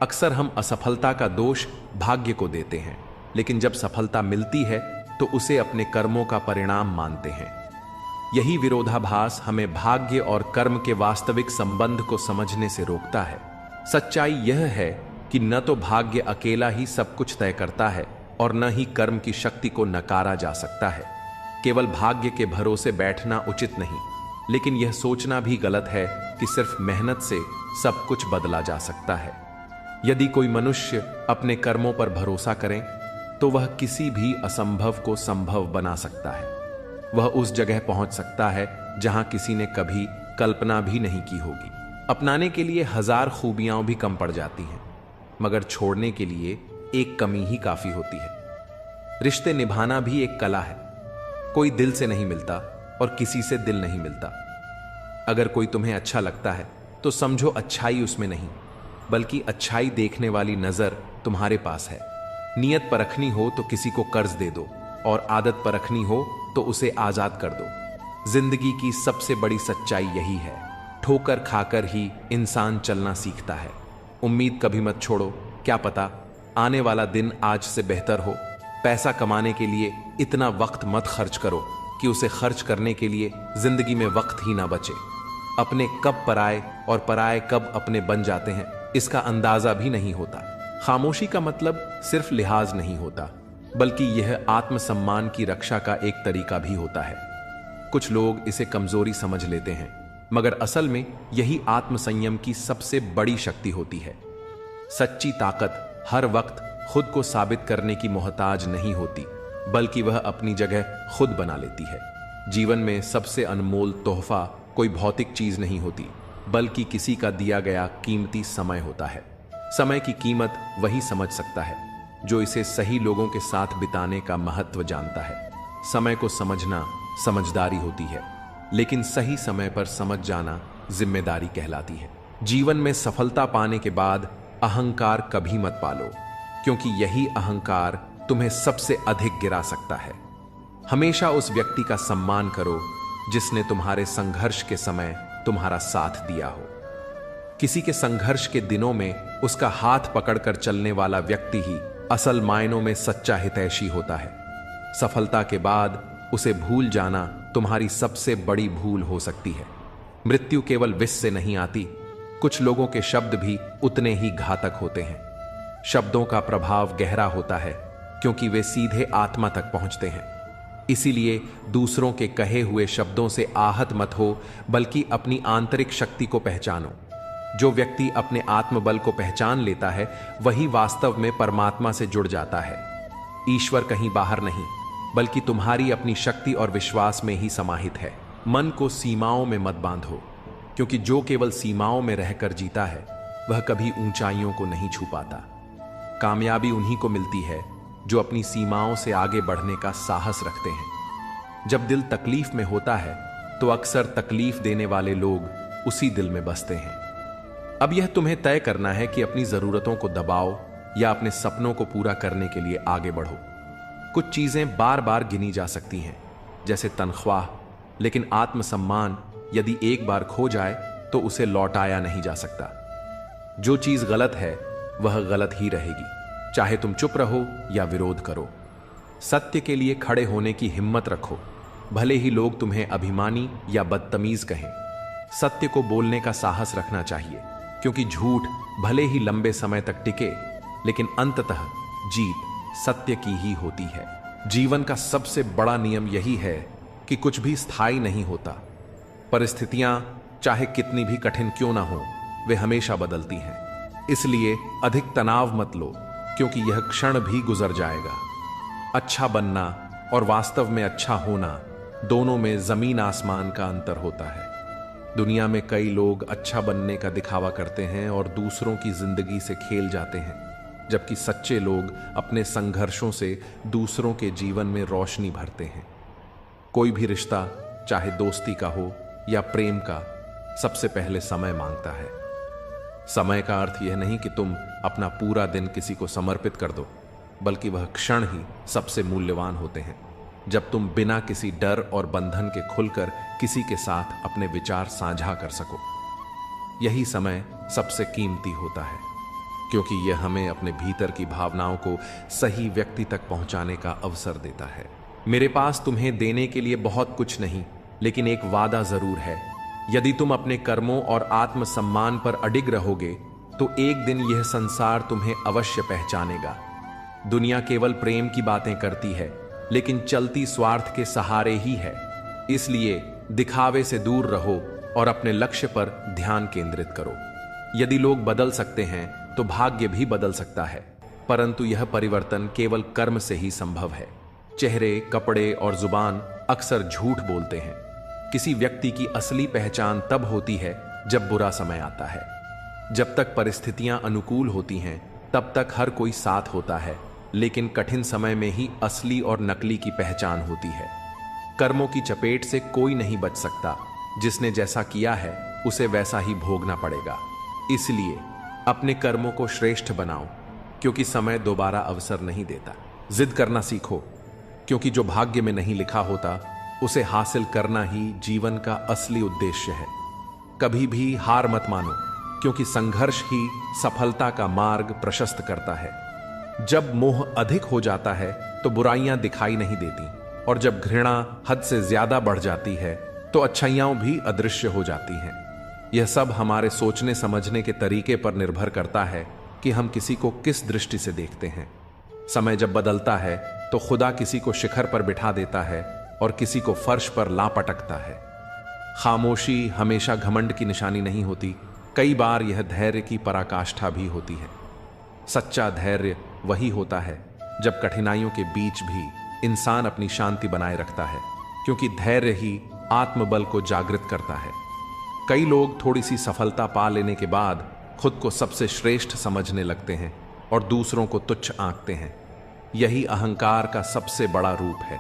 अक्सर हम असफलता का दोष भाग्य को देते हैं, लेकिन जब सफलता मिलती है तो उसे अपने कर्मों का परिणाम मानते हैं। यही विरोधाभास हमें भाग्य और कर्म के वास्तविक संबंध को समझने से रोकता है। सच्चाई यह है कि न तो भाग्य अकेला ही सब कुछ तय करता है और न ही कर्म की शक्ति को नकारा जा सकता है। केवल भाग्य के भरोसे बैठना उचित नहीं, लेकिन यह सोचना भी गलत है कि सिर्फ मेहनत से सब कुछ बदला जा सकता है। यदि कोई मनुष्य अपने कर्मों पर भरोसा करे तो वह किसी भी असंभव को संभव बना सकता है। वह उस जगह पहुंच सकता है जहां किसी ने कभी कल्पना भी नहीं की होगी। अपनाने के लिए 1000 खूबियां भी कम पड़ जाती हैं, मगर छोड़ने के लिए एक कमी ही काफी होती है। रिश्ते निभाना भी एक कला है। कोई दिल से नहीं मिलता और किसी से दिल नहीं मिलता। अगर कोई तुम्हें अच्छा लगता है तो समझो अच्छाई उसमें नहीं, बल्कि अच्छाई देखने वाली नजर तुम्हारे पास है। नियत परखनी हो तो किसी को कर्ज दे दो, और आदत परखनी हो तो उसे आजाद कर दो। जिंदगी की सबसे बड़ी सच्चाई यही है। ठोकर खाकर ही इंसान चलना सीखता है। उम्मीद कभी मत छोड़ो, क्या पता आने वाला दिन आज से बेहतर हो। पैसा कमाने के लिए इतना वक्त मत खर्च करो कि उसे खर्च करने के लिए जिंदगी में वक्त ही ना बचे। अपने कब पराए और पराए कब अपने बन जाते हैं, इसका अंदाजा भी नहीं होता। खामोशी का मतलब सिर्फ लिहाज नहीं होता, बल्कि यह आत्मसम्मान की रक्षा का एक तरीका भी होता है। कुछ लोग इसे कमजोरी समझ लेते हैं, मगर असल में यही आत्मसंयम की सबसे बड़ी शक्ति होती है। सच्ची ताकत हर वक्त खुद को साबित करने की मोहताज नहीं होती, बल्कि वह अपनी जगह खुद बना लेती है। जीवन में सबसे अनमोल तोहफा कोई भौतिक चीज नहीं होती, बल्कि किसी का दिया गया कीमती समय होता है। समय की कीमत वही समझ सकता है जो इसे सही लोगों के साथ बिताने का महत्व जानता है। समय को समझना समझदारी होती है, लेकिन सही समय पर समझ जाना जिम्मेदारी कहलाती है। जीवन में सफलता पाने के बाद अहंकार कभी मत पालो, क्योंकि यही अहंकार तुम्हें सबसे अधिक गिरा सकता है। हमेशा उस व्यक्ति का सम्मान करो जिसने तुम्हारे संघर्ष के समय तुम्हारा साथ दिया हो। किसी के संघर्ष के दिनों में उसका हाथ पकड़कर चलने वाला व्यक्ति ही असल मायनों में सच्चा हितैषी होता है। सफलता के बाद उसे भूल जाना तुम्हारी सबसे बड़ी भूल हो सकती है। मृत्यु केवल विष से नहीं आती, कुछ लोगों के शब्द भी उतने ही घातक होते हैं। शब्दों का प्रभाव गहरा होता है, क्योंकि वे सीधे आत्मा तक पहुंचते हैं। इसीलिए दूसरों के कहे हुए शब्दों से आहत मत हो, बल्कि अपनी आंतरिक शक्ति को पहचानो। जो व्यक्ति अपने आत्मबल को पहचान लेता है, वही वास्तव में परमात्मा से जुड़ जाता है। ईश्वर कहीं बाहर नहीं, बल्कि तुम्हारी अपनी शक्ति और विश्वास में ही समाहित है। मन को सीमाओं में मत बांधो, क्योंकि जो केवल सीमाओं में रहकर जीता है वह कभी ऊंचाइयों को नहीं छू पाता। कामयाबी उन्हीं को मिलती है जो अपनी सीमाओं से आगे बढ़ने का साहस रखते हैं। जब दिल तकलीफ में होता है तो अक्सर तकलीफ देने वाले लोग उसी दिल में बसते हैं। अब यह तुम्हें तय करना है कि अपनी जरूरतों को दबाओ या अपने सपनों को पूरा करने के लिए आगे बढ़ो। कुछ चीजें बार बार गिनी जा सकती हैं, जैसे तनख्वाह, लेकिन आत्मसम्मान यदि एक बार खो जाए तो उसे लौटाया नहीं जा सकता। जो चीज गलत है वह गलत ही रहेगी, चाहे तुम चुप रहो या विरोध करो। सत्य के लिए खड़े होने की हिम्मत रखो, भले ही लोग तुम्हें अभिमानी या बदतमीज कहें। सत्य को बोलने का साहस रखना चाहिए, क्योंकि झूठ भले ही लंबे समय तक टिके, लेकिन अंततः जीत सत्य की ही होती है। जीवन का सबसे बड़ा नियम यही है कि कुछ भी स्थायी नहीं होता। परिस्थितियां चाहे कितनी भी कठिन क्यों ना हो, वे हमेशा बदलती हैं। इसलिए अधिक तनाव मत लो, क्योंकि यह क्षण भी गुजर जाएगा। अच्छा बनना और वास्तव में अच्छा होना, दोनों में जमीन आसमान का अंतर होता है। दुनिया में कई लोग अच्छा बनने का दिखावा करते हैं और दूसरों की जिंदगी से खेल जाते हैं, जबकि सच्चे लोग अपने संघर्षों से दूसरों के जीवन में रोशनी भरते हैं। कोई भी रिश्ता, चाहे दोस्ती का हो या प्रेम का, सबसे पहले समय मांगता है। समय का अर्थ यह नहीं कि तुम अपना पूरा दिन किसी को समर्पित कर दो, बल्कि वह क्षण ही सबसे मूल्यवान होते हैं जब तुम बिना किसी डर और बंधन के खुलकर किसी के साथ अपने विचार साझा कर सको। यही समय सबसे कीमती होता है, क्योंकि यह हमें अपने भीतर की भावनाओं को सही व्यक्ति तक पहुंचाने का अवसर देता है। मेरे पास तुम्हें देने के लिए बहुत कुछ नहीं, लेकिन एक वादा जरूर है। यदि तुम अपने कर्मों और आत्मसम्मान पर अडिग रहोगे तो एक दिन यह संसार तुम्हें अवश्य पहचानेगा। दुनिया केवल प्रेम की बातें करती है, लेकिन चलती स्वार्थ के सहारे ही है। इसलिए दिखावे से दूर रहो और अपने लक्ष्य पर ध्यान केंद्रित करो। यदि लोग बदल सकते हैं तो भाग्य भी बदल सकता है, परंतु यह परिवर्तन केवल कर्म से ही संभव है। चेहरे, कपड़े और जुबान अक्सर झूठ बोलते हैं। किसी व्यक्ति की असली पहचान तब होती है जब बुरा समय आता है। जब तक परिस्थितियां अनुकूल होती हैं तब तक हर कोई साथ होता है, लेकिन कठिन समय में ही असली और नकली की पहचान होती है। कर्मों की चपेट से कोई नहीं बच सकता। जिसने जैसा किया है उसे वैसा ही भोगना पड़ेगा। इसलिए अपने कर्मों को श्रेष्ठ बनाओ, क्योंकि समय दोबारा अवसर नहीं देता। जिद करना सीखो, क्योंकि जो भाग्य में नहीं लिखा होता उसे हासिल करना ही जीवन का असली उद्देश्य है। कभी भी हार मत मानो, क्योंकि संघर्ष ही सफलता का मार्ग प्रशस्त करता है। जब मोह अधिक हो जाता है तो बुराइयां दिखाई नहीं देती, और जब घृणा हद से ज्यादा बढ़ जाती है तो अच्छाइयां भी अदृश्य हो जाती हैं। यह सब हमारे सोचने समझने के तरीके पर निर्भर करता है कि हम किसी को किस दृष्टि से देखते हैं। समय जब बदलता है तो खुदा किसी को शिखर पर बिठा देता है और किसी को फर्श पर ला पटकता है। खामोशी हमेशा घमंड की निशानी नहीं होती, कई बार यह धैर्य की पराकाष्ठा भी होती है। सच्चा धैर्य वही होता है जब कठिनाइयों के बीच भी इंसान अपनी शांति बनाए रखता है, क्योंकि धैर्य ही आत्मबल को जागृत करता है। कई लोग थोड़ी सी सफलता पा लेने के बाद खुद को सबसे श्रेष्ठ समझने लगते हैं और दूसरों को तुच्छ आंकते हैं। यही अहंकार का सबसे बड़ा रूप है।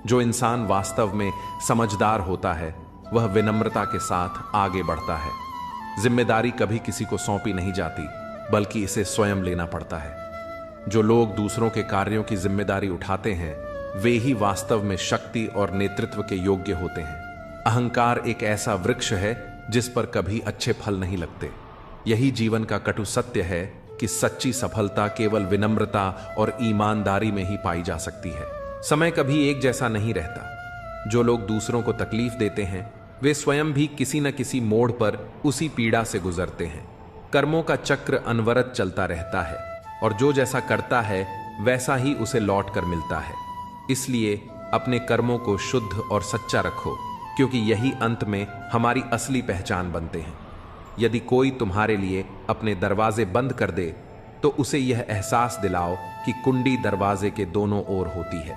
जो इंसान वास्तव में समझदार होता है वह विनम्रता के साथ आगे बढ़ता है। जिम्मेदारी कभी किसी को सौंपी नहीं जाती, बल्कि इसे स्वयं लेना पड़ता है। जो लोग दूसरों के कार्यों की जिम्मेदारी उठाते हैं वे ही वास्तव में शक्ति और नेतृत्व के योग्य होते हैं। अहंकार एक ऐसा वृक्ष है जिस पर कभी अच्छे फल नहीं लगते। यही जीवन का कटु सत्य है कि सच्ची सफलता केवल विनम्रता और ईमानदारी में ही पाई जा सकती है। समय कभी एक जैसा नहीं रहता। जो लोग दूसरों को तकलीफ देते हैं वे स्वयं भी किसी न किसी मोड़ पर उसी पीड़ा से गुजरते हैं। कर्मों का चक्र अनवरत चलता रहता है, और जो जैसा करता है वैसा ही उसे लौट कर मिलता है। इसलिए अपने कर्मों को शुद्ध और सच्चा रखो, क्योंकि यही अंत में हमारी असली पहचान बनते हैं। यदि कोई तुम्हारे लिए अपने दरवाजे बंद कर दे तो उसे यह एहसास दिलाओ कि कुंडी दरवाजे के दोनों ओर होती है।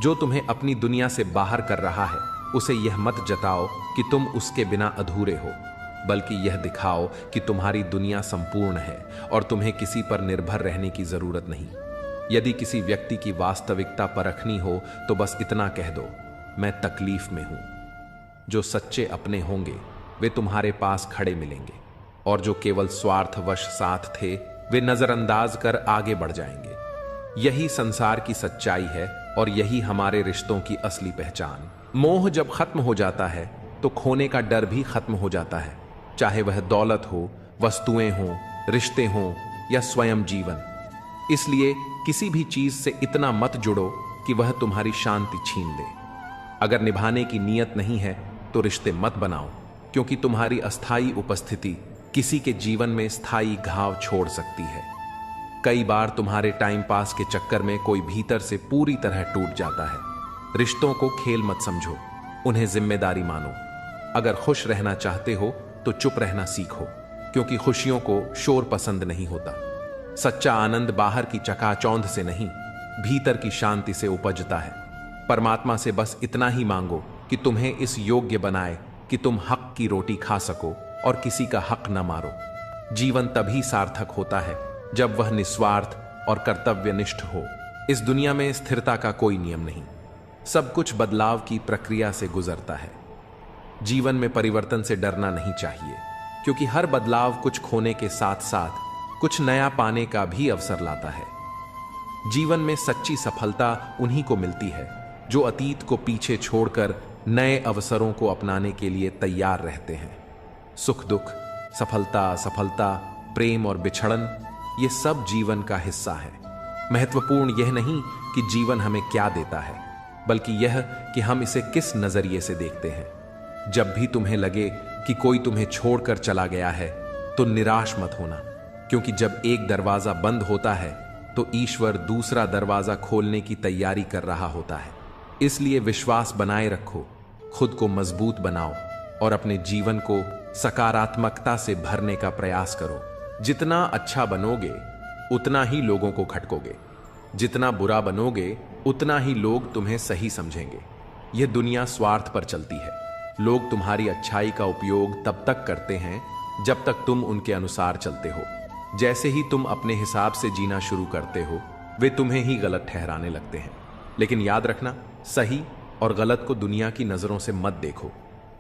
जो तुम्हें अपनी दुनिया से बाहर कर रहा है उसे यह मत जताओ कि तुम उसके बिना अधूरे हो, बल्कि यह दिखाओ कि तुम्हारी दुनिया संपूर्ण है और तुम्हें किसी पर निर्भर रहने की जरूरत नहीं। यदि किसी व्यक्ति की वास्तविकता परखनी हो तो बस इतना कह दो, मैं तकलीफ में हूं। जो सच्चे अपने होंगे वे तुम्हारे पास खड़े मिलेंगे, और जो केवल स्वार्थवश साथ थे वे नजरअंदाज कर आगे बढ़ जाएंगे। यही संसार की सच्चाई है और यही हमारे रिश्तों की असली पहचान। मोह जब खत्म हो जाता है तो खोने का डर भी खत्म हो जाता है, चाहे वह दौलत हो, वस्तुएं हों, रिश्ते हों या स्वयं जीवन। इसलिए किसी भी चीज से इतना मत जुड़ो कि वह तुम्हारी शांति छीन ले। अगर निभाने की नीयत नहीं है तो रिश्ते मत बनाओ, क्योंकि तुम्हारी अस्थायी उपस्थिति किसी के जीवन में स्थायी घाव छोड़ सकती है। कई बार तुम्हारे टाइम पास के चक्कर में कोई भीतर से पूरी तरह टूट जाता है। रिश्तों को खेल मत समझो, उन्हें जिम्मेदारी मानो। अगर खुश रहना चाहते हो तो चुप रहना सीखो, क्योंकि खुशियों को शोर पसंद नहीं होता। सच्चा आनंद बाहर की चकाचौंध से नहीं, भीतर की शांति से उपजता है। परमात्मा से बस इतना ही मांगो कि तुम्हें इस योग्य बनाए कि तुम हक की रोटी खा सको और किसी का हक न मारो। जीवन तभी सार्थक होता है जब वह निस्वार्थ और कर्तव्यनिष्ठ हो। इस दुनिया में स्थिरता का कोई नियम नहीं, सब कुछ बदलाव की प्रक्रिया से गुजरता है। जीवन में परिवर्तन से डरना नहीं चाहिए, क्योंकि हर बदलाव कुछ खोने के साथ साथ कुछ नया पाने का भी अवसर लाता है। जीवन में सच्ची सफलता उन्हीं को मिलती है जो अतीत को पीछे छोड़कर नए अवसरों को अपनाने के लिए तैयार रहते हैं। सुख दुख, सफलता असफलता, प्रेम और बिछड़न, ये सब जीवन का हिस्सा है। महत्वपूर्ण यह नहीं कि जीवन हमें क्या देता है, बल्कि यह कि हम इसे किस नजरिए से देखते हैं। जब भी तुम्हें लगे कि कोई तुम्हें छोड़कर चला गया है तो निराश मत होना, क्योंकि जब एक दरवाजा बंद होता है तो ईश्वर दूसरा दरवाजा खोलने की तैयारी कर रहा होता है। इसलिए विश्वास बनाए रखो, खुद को मजबूत बनाओ और अपने जीवन को सकारात्मकता से भरने का प्रयास करो। जितना अच्छा बनोगे उतना ही लोगों को खटकोगे, जितना बुरा बनोगे उतना ही लोग तुम्हें सही समझेंगे। यह दुनिया स्वार्थ पर चलती है। लोग तुम्हारी अच्छाई का उपयोग तब तक करते हैं जब तक तुम उनके अनुसार चलते हो। जैसे ही तुम अपने हिसाब से जीना शुरू करते हो, वे तुम्हें ही गलत ठहराने लगते हैं। लेकिन याद रखना, सही और गलत को दुनिया की नजरों से मत देखो,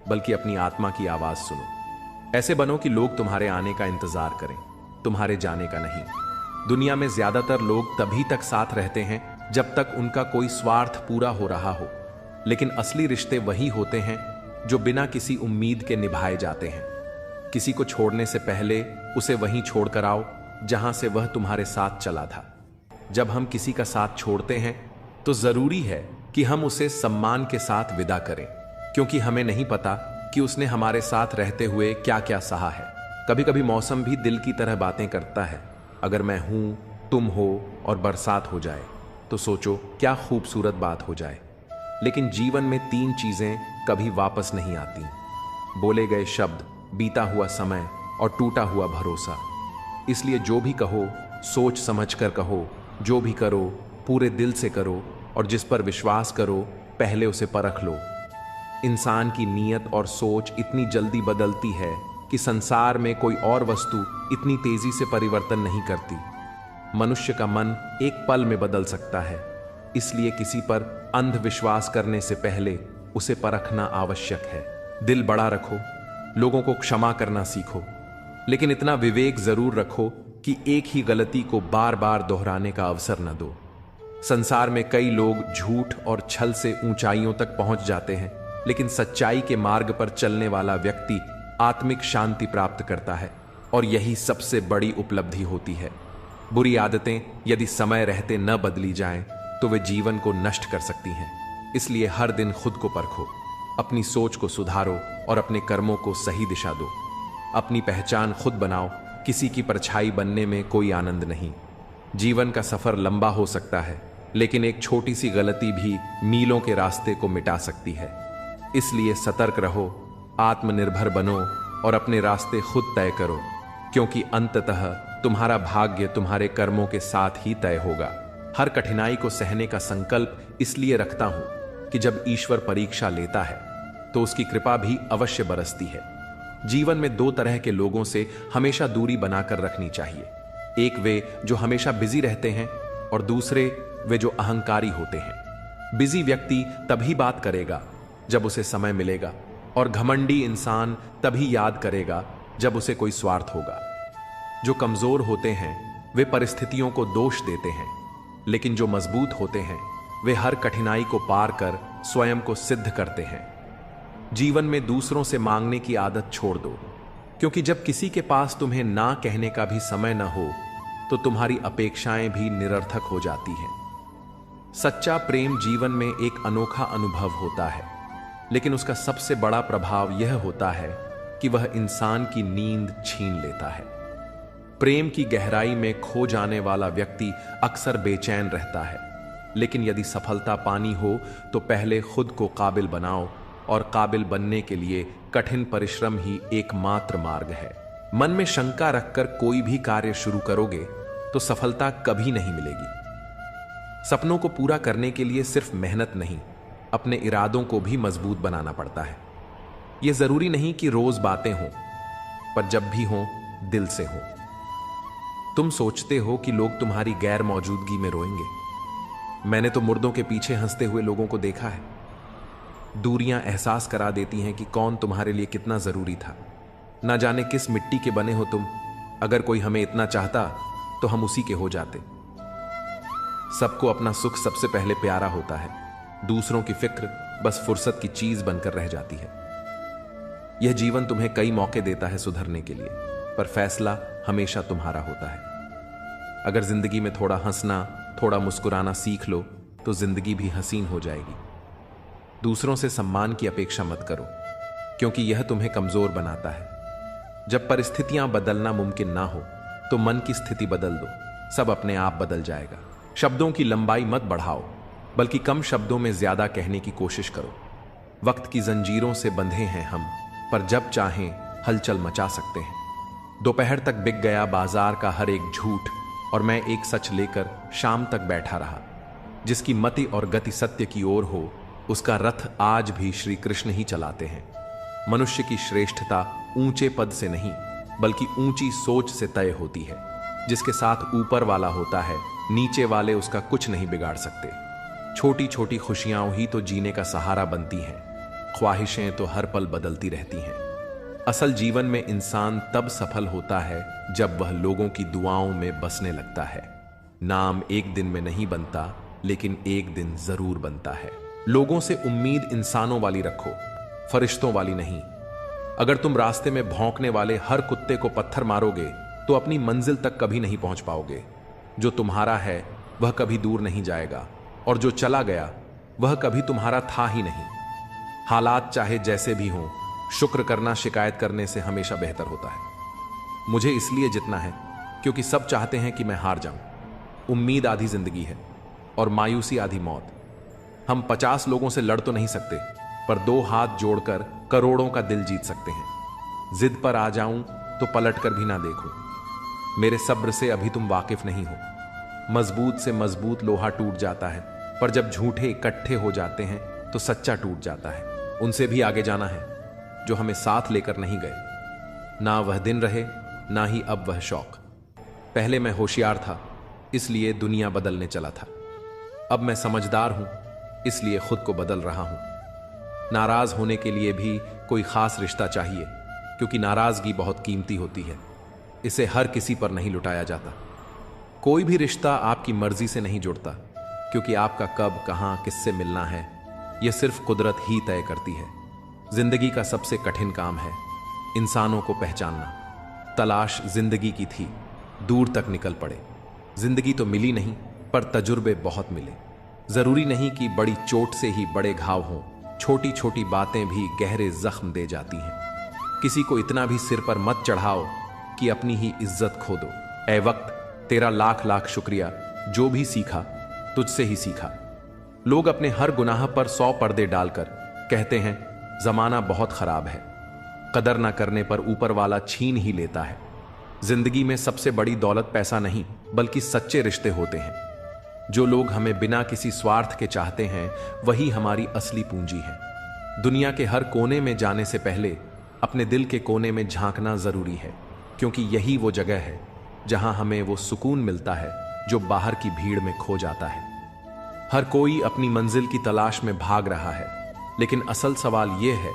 बल्कि अपनी आत्मा की आवाज सुनो। ऐसे बनो कि लोग तुम्हारे आने का इंतजार करें, तुम्हारे जाने का नहीं। दुनिया में ज्यादातर लोग तभी तक साथ रहते हैं जब तक उनका कोई स्वार्थ पूरा हो रहा हो, लेकिन असली रिश्ते वही होते हैं जो बिना किसी उम्मीद के निभाए जाते हैं। किसी को छोड़ने से पहले उसे वहीं छोड़कर आओ जहां से वह तुम्हारे साथ चला था। जब हम किसी का साथ छोड़ते हैं तो जरूरी है कि हम उसे सम्मान के साथ विदा करें, क्योंकि हमें नहीं पता कि उसने हमारे साथ रहते हुए क्या क्या सहा है। कभी कभी मौसम भी दिल की तरह बातें करता है। अगर मैं हूं, तुम हो और बरसात हो जाए तो सोचो क्या खूबसूरत बात हो जाए। लेकिन जीवन में 3 चीजें कभी वापस नहीं आती: बोले गए शब्द, बीता हुआ समय और टूटा हुआ भरोसा। इसलिए जो भी कहो सोच समझ कर कहो, जो भी करो पूरे दिल से करो, और जिस पर विश्वास करो पहले उसे परख लो। इंसान की नीयत और सोच इतनी जल्दी बदलती है कि संसार में कोई और वस्तु इतनी तेजी से परिवर्तन नहीं करती। मनुष्य का मन एक पल में बदल सकता है, इसलिए किसी पर अंधविश्वास करने से पहले उसे परखना आवश्यक है। दिल बड़ा रखो, लोगों को क्षमा करना सीखो, लेकिन इतना विवेक जरूर रखो कि एक ही गलती को बार बार दोहराने का अवसर न दो। संसार में कई लोग झूठ और छल से ऊंचाइयों तक पहुंच जाते हैं, लेकिन सच्चाई के मार्ग पर चलने वाला व्यक्ति आत्मिक शांति प्राप्त करता है, और यही सबसे बड़ी उपलब्धि होती है। बुरी आदतें यदि समय रहते न बदली जाएं, तो वे जीवन को नष्ट कर सकती हैं। इसलिए हर दिन खुद को परखो, अपनी सोच को सुधारो और अपने कर्मों को सही दिशा दो। अपनी पहचान खुद बनाओ, किसी की परछाई बनने में कोई आनंद नहीं। जीवन का सफर लंबा हो सकता है, लेकिन एक छोटी सी गलती भी मीलों के रास्ते को मिटा सकती है। इसलिए सतर्क रहो, आत्मनिर्भर बनो और अपने रास्ते खुद तय करो, क्योंकि अंततः तुम्हारा भाग्य तुम्हारे कर्मों के साथ ही तय होगा। हर कठिनाई को सहने का संकल्प इसलिए रखता हूं कि जब ईश्वर परीक्षा लेता है तो उसकी कृपा भी अवश्य बरसती है। जीवन में 2 तरह के लोगों से हमेशा दूरी बनाकर रखनी चाहिए। एक वे जो हमेशा बिजी रहते हैं, और दूसरे वे जो अहंकारी होते हैं। बिजी व्यक्ति तभी बात करेगा जब उसे समय मिलेगा, और घमंडी इंसान तभी याद करेगा जब उसे कोई स्वार्थ होगा। जो कमजोर होते हैं वे परिस्थितियों को दोष देते हैं, लेकिन जो मजबूत होते हैं वे हर कठिनाई को पार कर स्वयं को सिद्ध करते हैं। जीवन में दूसरों से मांगने की आदत छोड़ दो, क्योंकि जब किसी के पास तुम्हें ना कहने का भी समय न हो तो तुम्हारी अपेक्षाएं भी निरर्थक हो जाती हैं। सच्चा प्रेम जीवन में एक अनोखा अनुभव होता है, लेकिन उसका सबसे बड़ा प्रभाव यह होता है कि वह इंसान की नींद छीन लेता है। प्रेम की गहराई में खो जाने वाला व्यक्ति अक्सर बेचैन रहता है, लेकिन यदि सफलता पानी हो तो पहले खुद को काबिल बनाओ, और काबिल बनने के लिए कठिन परिश्रम ही एकमात्र मार्ग है। मन में शंका रखकर कोई भी कार्य शुरू करोगे तो सफलता कभी नहीं मिलेगी। सपनों को पूरा करने के लिए सिर्फ मेहनत नहीं, अपने इरादों को भी मजबूत बनाना पड़ता है। यह जरूरी नहीं कि रोज बातें हों, पर जब भी हों दिल से हों। तुम सोचते हो कि लोग तुम्हारी गैर मौजूदगी में रोएंगे। मैंने तो मुर्दों के पीछे हंसते हुए लोगों को देखा है। दूरियां एहसास करा देती हैं कि कौन तुम्हारे लिए कितना जरूरी था। ना जाने किस मिट्टी के बने हो तुम। अगर कोई हमें इतना चाहता तो हम उसी के हो जाते। सबको अपना सुख सबसे पहले प्यारा होता है, दूसरों की फिक्र बस फुर्सत की चीज बनकर रह जाती है। यह जीवन तुम्हें कई मौके देता है सुधरने के लिए, पर फैसला हमेशा तुम्हारा होता है। अगर जिंदगी में थोड़ा हंसना, थोड़ा मुस्कुराना सीख लो तो जिंदगी भी हसीन हो जाएगी। दूसरों से सम्मान की अपेक्षा मत करो, क्योंकि यह तुम्हें कमजोर बनाता है। जब परिस्थितियां बदलना मुमकिन ना हो तो मन की स्थिति बदल दो, सब अपने आप बदल जाएगा। शब्दों की लंबाई मत बढ़ाओ, बल्कि कम शब्दों में ज्यादा कहने की कोशिश करो। वक्त की जंजीरों से बंधे हैं हम, पर जब चाहें हलचल मचा सकते हैं। दोपहर तक बिक गया बाजार का हर एक झूठ, और मैं एक सच लेकर शाम तक बैठा रहा। जिसकी मति और गति सत्य की ओर हो, उसका रथ आज भी श्री कृष्ण ही चलाते हैं। मनुष्य की श्रेष्ठता ऊंचे पद से नहीं, बल्कि ऊंची सोच से तय होती है। जिसके साथ ऊपर वाला होता है, नीचे वाले उसका कुछ नहीं बिगाड़ सकते। छोटी छोटी खुशियां ही तो जीने का सहारा बनती हैं। ख्वाहिशें तो हर पल बदलती रहती हैं। असल जीवन में इंसान तब सफल होता है जब वह लोगों की दुआओं में बसने लगता है। नाम एक दिन में नहीं बनता, लेकिन एक दिन जरूर बनता है। लोगों से उम्मीद इंसानों वाली रखो, फरिश्तों वाली नहीं। अगर तुम रास्ते में भौंकने वाले हर कुत्ते को पत्थर मारोगे तो अपनी मंजिल तक कभी नहीं पहुंच पाओगे। जो तुम्हारा है वह कभी दूर नहीं जाएगा, और जो चला गया वह कभी तुम्हारा था ही नहीं। हालात चाहे जैसे भी हों, शुक्र करना शिकायत करने से हमेशा बेहतर होता है। मुझे इसलिए जितना है क्योंकि सब चाहते हैं कि मैं हार जाऊं। उम्मीद आधी जिंदगी है और मायूसी आधी मौत। हम 50 लोगों से लड़ तो नहीं सकते, पर 2 हाथ जोड़कर करोड़ों का दिल जीत सकते हैं। जिद पर आ जाऊं तो पलट कर भी ना देखो। मेरे सब्र से अभी तुम वाकिफ नहीं हो। मजबूत से मजबूत लोहा टूट जाता है, पर जब झूठे इकट्ठे हो जाते हैं तो सच्चा टूट जाता है। उनसे भी आगे जाना है जो हमें साथ लेकर नहीं गए। ना वह दिन रहे, ना ही अब वह शौक। पहले मैं होशियार था, इसलिए दुनिया बदलने चला था। अब मैं समझदार हूं, इसलिए खुद को बदल रहा हूं। नाराज होने के लिए भी कोई खास रिश्ता चाहिए, क्योंकि नाराजगी बहुत कीमती होती है। इसे हर किसी पर नहीं लुटाया जाता। कोई भी रिश्ता आपकी मर्जी से नहीं जुड़ता, क्योंकि आपका कब, कहां, किससे मिलना है, यह सिर्फ कुदरत ही तय करती है। जिंदगी का सबसे कठिन काम है इंसानों को पहचानना। तलाश जिंदगी की थी, दूर तक निकल पड़े। जिंदगी तो मिली नहीं, पर तजुर्बे बहुत मिले। जरूरी नहीं कि बड़ी चोट से ही बड़े घाव हों, छोटी छोटी बातें भी गहरे जख्म दे जाती हैं। किसी को इतना भी सिर पर मत चढ़ाओ कि अपनी ही इज्जत खो दो। ऐ वक्त, तेरा लाख लाख शुक्रिया, जो भी सीखा तुझसे ही सीखा। लोग अपने हर गुनाह पर 100 पर्दे डालकर कहते हैं जमाना बहुत खराब है। कदर ना करने पर ऊपर वाला छीन ही लेता है। जिंदगी में सबसे बड़ी दौलत पैसा नहीं, बल्कि सच्चे रिश्ते होते हैं। जो लोग हमें बिना किसी स्वार्थ के चाहते हैं, वही हमारी असली पूंजी है। दुनिया के हर कोने में जाने से पहले अपने दिल के कोने में झांकना जरूरी है, क्योंकि यही वो जगह है जहां हमें वो सुकून मिलता है जो बाहर की भीड़ में खो जाता है। हर कोई अपनी मंजिल की तलाश में भाग रहा है, लेकिन असल सवाल यह है,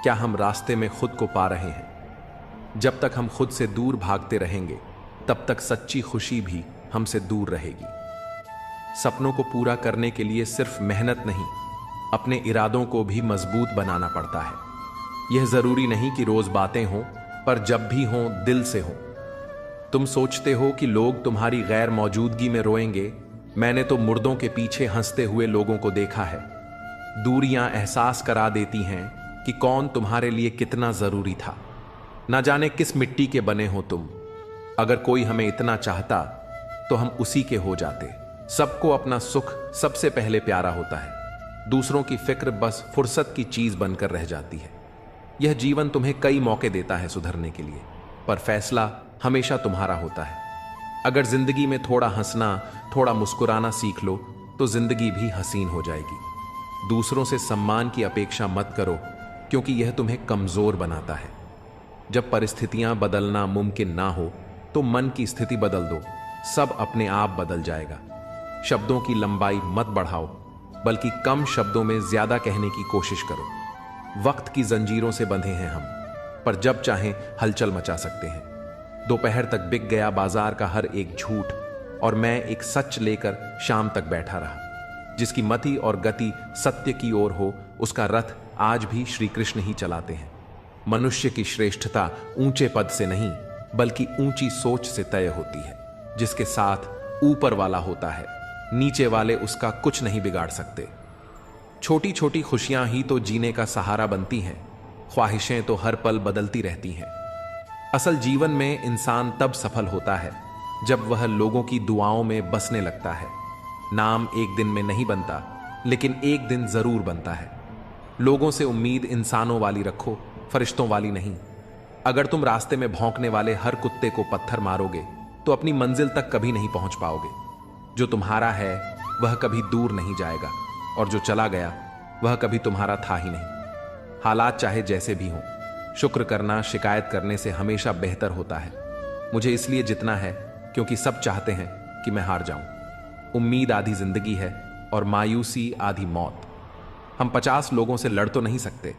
क्या हम रास्ते में खुद को पा रहे हैं? जब तक हम खुद से दूर भागते रहेंगे, तब तक सच्ची खुशी भी हमसे दूर रहेगी। सपनों को पूरा करने के लिए सिर्फ मेहनत नहीं, अपने इरादों को भी मजबूत बनाना पड़ता है। यह जरूरी नहीं कि रोज बातें हों, पर जब भी हों दिल से हों। तुम सोचते हो कि लोग तुम्हारी गैर मौजूदगी में रोएंगे, मैंने तो मुर्दों के पीछे हंसते हुए लोगों को देखा है। दूरियां एहसास करा देती हैं कि कौन तुम्हारे लिए कितना जरूरी था। ना जाने किस मिट्टी के बने हो तुम। अगर कोई हमें इतना चाहता तो हम उसी के हो जाते। सबको अपना सुख सबसे पहले प्यारा होता है। दूसरों की फिक्र बस फुर्सत की चीज बनकर रह जाती है। यह जीवन तुम्हें कई मौके देता है सुधरने के लिए, पर फैसला हमेशा तुम्हारा होता है। अगर जिंदगी में थोड़ा हंसना, थोड़ा मुस्कुराना सीख लो तो जिंदगी भी हसीन हो जाएगी। दूसरों से सम्मान की अपेक्षा मत करो, क्योंकि यह तुम्हें कमजोर बनाता है। जब परिस्थितियां बदलना मुमकिन ना हो तो मन की स्थिति बदल दो, सब अपने आप बदल जाएगा। शब्दों की लंबाई मत बढ़ाओ, बल्कि कम शब्दों में ज्यादा कहने की कोशिश करो। वक्त की जंजीरों से बंधे हैं हम, पर जब चाहें हलचल मचा सकते हैं। दोपहर तक बिक गया बाजार का हर एक झूठ, और मैं एक सच लेकर शाम तक बैठा रहा। जिसकी मति और गति सत्य की ओर हो, उसका रथ आज भी श्री कृष्ण ही चलाते हैं। मनुष्य की श्रेष्ठता ऊंचे पद से नहीं, बल्कि ऊंची सोच से तय होती है। जिसके साथ ऊपर वाला होता है, नीचे वाले उसका कुछ नहीं बिगाड़ सकते। छोटी छोटी खुशियां ही तो जीने का सहारा बनती हैं। ख्वाहिशें तो हर पल बदलती रहती हैं। असल जीवन में इंसान तब सफल होता है जब वह लोगों की दुआओं में बसने लगता है। नाम एक दिन में नहीं बनता, लेकिन एक दिन जरूर बनता है। लोगों से उम्मीद इंसानों वाली रखो, फरिश्तों वाली नहीं। अगर तुम रास्ते में भौंकने वाले हर कुत्ते को पत्थर मारोगे तो अपनी मंजिल तक कभी नहीं पहुंच पाओगे। जो तुम्हारा है वह कभी दूर नहीं जाएगा, और जो चला गया वह कभी तुम्हारा था ही नहीं। हालात चाहे जैसे भी हों, शुक्र करना शिकायत करने से हमेशा बेहतर होता है। मुझे इसलिए जितना है क्योंकि सब चाहते हैं कि मैं हार जाऊं। उम्मीद आधी जिंदगी है और मायूसी आधी मौत। हम 50 लोगों से लड़ तो नहीं सकते,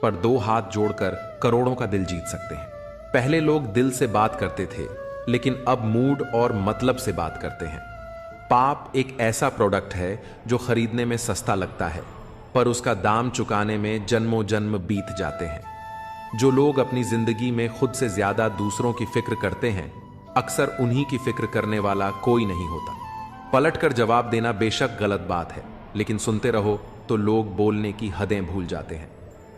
पर 2 हाथ जोड़कर करोड़ों का दिल जीत सकते हैं। पहले लोग दिल से बात करते थे, लेकिन अब मूड और मतलब से बात करते हैं। पाप एक ऐसा प्रोडक्ट है जो खरीदने में सस्ता लगता है, पर उसका दाम चुकाने में जन्मों जन्म बीत जाते हैं। जो लोग अपनी जिंदगी में खुद से ज्यादा दूसरों की फिक्र करते हैं, अक्सर उन्हीं की फिक्र करने वाला कोई नहीं होता। पलट कर जवाब देना बेशक गलत बात है, लेकिन सुनते रहो तो लोग बोलने की हदें भूल जाते हैं।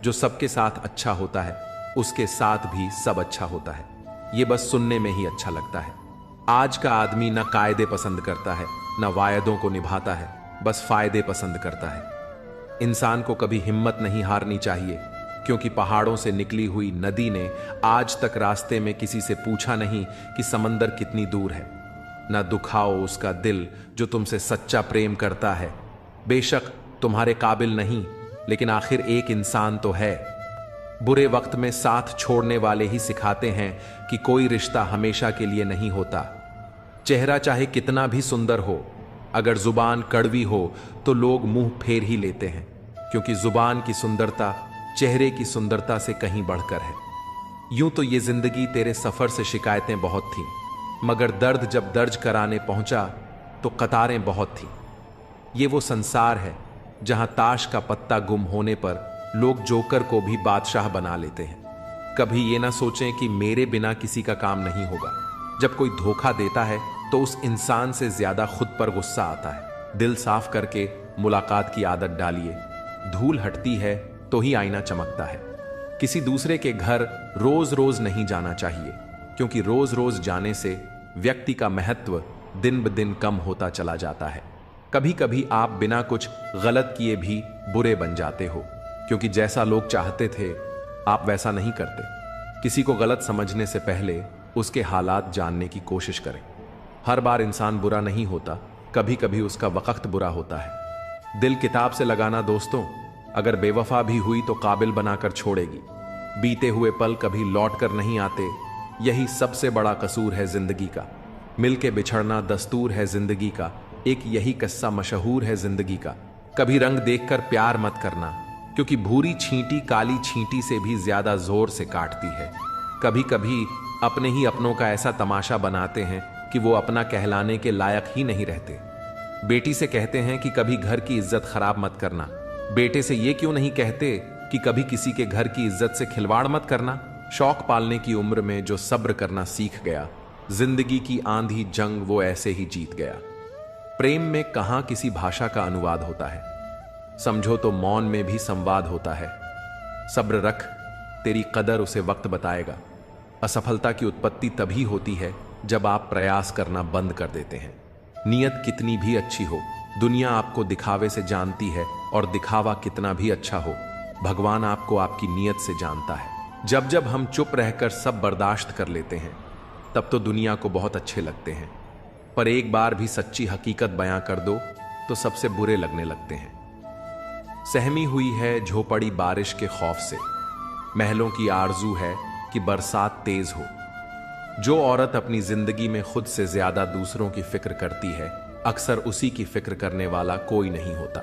जो सबके साथ अच्छा होता है, उसके साथ भी सब अच्छा होता है। ये बस सुनने में ही अच्छा लगता है। आज का आदमी न कायदे पसंद करता है, न वायदों को निभाता है, बस फायदे पसंद करता है। इंसान को कभी हिम्मत नहीं हारनी चाहिए, क्योंकि पहाड़ों से निकली हुई नदी ने आज तक रास्ते में किसी से पूछा नहीं कि समंदर कितनी दूर है। न दुखाओ उसका दिल जो तुमसे सच्चा प्रेम करता है। बेशक तुम्हारे काबिल नहीं, लेकिन आखिर एक इंसान तो है। बुरे वक्त में साथ छोड़ने वाले ही सिखाते हैं कि कोई रिश्ता हमेशा के लिए नहीं होता। चेहरा चाहे कितना भी सुंदर हो, अगर जुबान कड़वी हो तो लोग मुंह फेर ही लेते हैं, क्योंकि जुबान की सुंदरता चेहरे की सुंदरता से कहीं बढ़कर है। यूं तो ये जिंदगी तेरे सफर से शिकायतें बहुत थीं, मगर दर्द जब दर्ज कराने पहुंचा तो कतारें बहुत थीं। ये वो संसार है जहां ताश का पत्ता गुम होने पर लोग जोकर को भी बादशाह बना लेते हैं। कभी ये ना सोचें कि मेरे बिना किसी का काम नहीं होगा। जब कोई धोखा देता है तो उस इंसान से ज्यादा खुद पर गुस्सा आता है। दिल साफ करके मुलाकात की आदत डालिए। धूल हटती है तो ही आईना चमकता है। किसी दूसरे के घर रोज रोज नहीं जाना चाहिए, क्योंकि रोज रोज जाने से व्यक्ति का महत्व दिन ब दिन कम होता चला जाता है। कभी कभी आप बिना कुछ गलत किए भी बुरे बन जाते हो, क्योंकि जैसा लोग चाहते थे आप वैसा नहीं करते। किसी को गलत समझने से पहले उसके हालात जानने की कोशिश करें। हर बार इंसान बुरा नहीं होता, कभी कभी उसका वक्त बुरा होता है। दिल किताब से लगाना दोस्तों, अगर बेवफा भी हुई तो काबिल बनाकर छोड़ेगी। बीते हुए पल कभी लौट कर नहीं आते, यही सबसे बड़ा कसूर है जिंदगी का। मिलके बिछड़ना दस्तूर है जिंदगी का, एक यही किस्सा मशहूर है जिंदगी का। कभी रंग देखकर प्यार मत करना, क्योंकि भूरी छींटी काली छींटी से भी ज्यादा जोर से काटती है। कभी कभी अपने ही अपनों का ऐसा तमाशा बनाते हैं कि वो अपना कहलाने के लायक ही नहीं रहते। बेटी से कहते हैं कि कभी घर की इज्जत खराब मत करना। बेटे से ये क्यों नहीं कहते कि कभी किसी के घर की इज्जत से खिलवाड़ मत करना। शौक पालने की उम्र में जो सब्र करना सीख गया, जिंदगी की आंधी जंग वो ऐसे ही जीत गया। प्रेम में कहां किसी भाषा का अनुवाद होता है, समझो तो मौन में भी संवाद होता है। सब्र रख, तेरी कदर उसे वक्त बताएगा। असफलता की उत्पत्ति तभी होती है जब आप प्रयास करना बंद कर देते हैं। नियत कितनी भी अच्छी हो, दुनिया आपको दिखावे से जानती है, और दिखावा कितना भी अच्छा हो, भगवान आपको आपकी नियत से जानता है। जब जब हम चुप रहकर सब बर्दाश्त कर लेते हैं, तब तो दुनिया को बहुत अच्छे लगते हैं, पर एक बार भी सच्ची हकीकत बयां कर दो तो सबसे बुरे लगने लगते हैं। सहमी हुई है झोपड़ी बारिश के खौफ से, महलों की आरजू है कि बरसात तेज हो। जो औरत अपनी जिंदगी में खुद से ज्यादा दूसरों की फिक्र करती है, अक्सर उसी की फिक्र करने वाला कोई नहीं होता।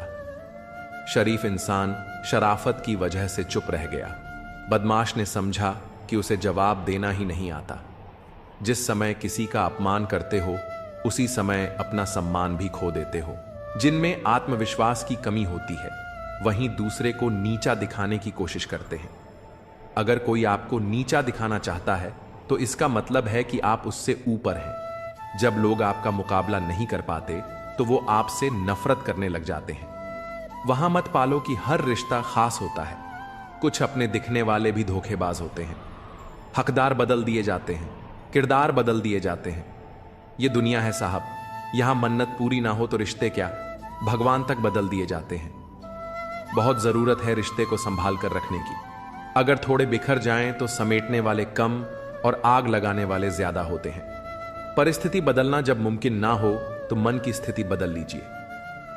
शरीफ इंसान शराफत की वजह से चुप रह गया। बदमाश ने समझा कि उसे जवाब देना ही नहीं आता। जिस समय किसी का अपमान करते हो, उसी समय अपना सम्मान भी खो देते हो। जिनमें आत्मविश्वास की कमी होती है, वहीं दूसरे को नीचा दिखाने की कोशिश करते हैं। अगर कोई आपको नीचा दिखाना चाहता है तो इसका मतलब है कि आप उससे ऊपर हैं। जब लोग आपका मुकाबला नहीं कर पाते तो वो आपसे नफरत करने लग जाते हैं। वहां मत पालो कि हर रिश्ता खास होता है। कुछ अपने दिखने वाले भी धोखेबाज होते हैं। हकदार बदल दिए जाते हैं, किरदार बदल दिए जाते हैं। ये दुनिया है साहब, यहां मन्नत पूरी ना हो तो रिश्ते क्या, भगवान तक बदल दिए जाते हैं। बहुत जरूरत है रिश्ते को संभाल कर रखने की। अगर थोड़े बिखर जाएं तो समेटने वाले कम और आग लगाने वाले ज्यादा होते हैं। परिस्थिति बदलना जब मुमकिन ना हो तो मन की स्थिति बदल लीजिए।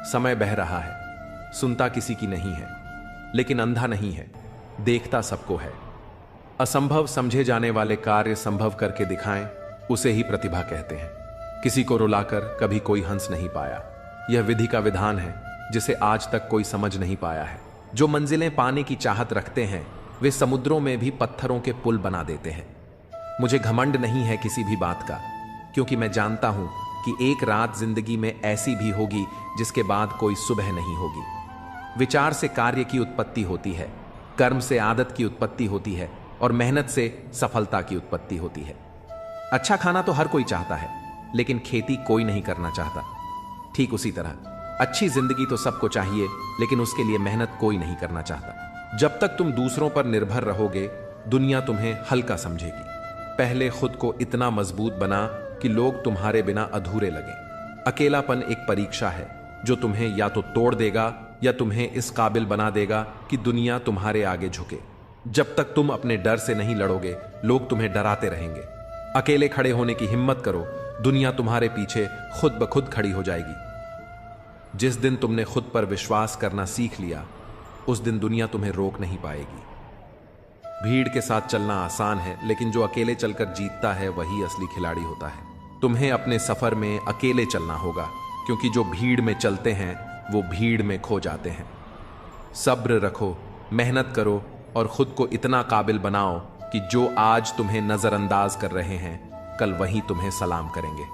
समय बह रहा है, सुनता किसी की नहीं है, लेकिन अंधा नहीं है, देखता सबको है। असंभव समझे जाने वाले कार्य संभव करके दिखाएं, उसे ही प्रतिभा कहते हैं। किसी को रुलाकर कभी कोई हंस नहीं पाया। यह विधि का विधान है जिसे आज तक कोई समझ नहीं पाया है। जो मंजिलें पाने की चाहत रखते हैं वे समुद्रों में भी पत्थरों के पुल बना देते हैं। मुझे घमंड नहीं है किसी भी बात का, क्योंकि मैं जानता हूं कि एक रात जिंदगी में ऐसी भी होगी जिसके बाद कोई सुबह नहीं होगी। विचार से कार्य की उत्पत्ति होती है, कर्म से आदत की उत्पत्ति होती है और मेहनत से सफलता की उत्पत्ति होती है। अच्छा खाना तो हर कोई चाहता है, लेकिन खेती कोई नहीं करना चाहता। ठीक उसी तरह अच्छी जिंदगी तो सबको चाहिए, लेकिन उसके लिए मेहनत कोई नहीं करना चाहता। जब तक तुम दूसरों पर निर्भर रहोगे, दुनिया तुम्हें हल्का समझेगी। पहले खुद को इतना मजबूत बना कि लोग तुम्हारे बिना अधूरे लगें। अकेलापन एक परीक्षा है जो तुम्हें या तो तोड़ देगा या तुम्हें इस काबिल बना देगा कि दुनिया तुम्हारे आगे झुके। जब तक तुम अपने डर से नहीं लड़ोगे, लोग तुम्हें डराते रहेंगे। अकेले खड़े होने की हिम्मत करो, दुनिया तुम्हारे पीछे खुद ब खुद खड़ी हो जाएगी। जिस दिन तुमने खुद पर विश्वास करना सीख लिया, उस दिन दुनिया तुम्हें रोक नहीं पाएगी। भीड़ के साथ चलना आसान है, लेकिन जो अकेले चलकर जीतता है वही असली खिलाड़ी होता है। तुम्हें अपने सफर में अकेले चलना होगा, क्योंकि जो भीड़ में चलते हैं वो भीड़ में खो जाते हैं। सब्र रखो, मेहनत करो और खुद को इतना काबिल बनाओ कि जो आज तुम्हें नजरअंदाज कर रहे हैं, कल वही तुम्हें सलाम करेंगे।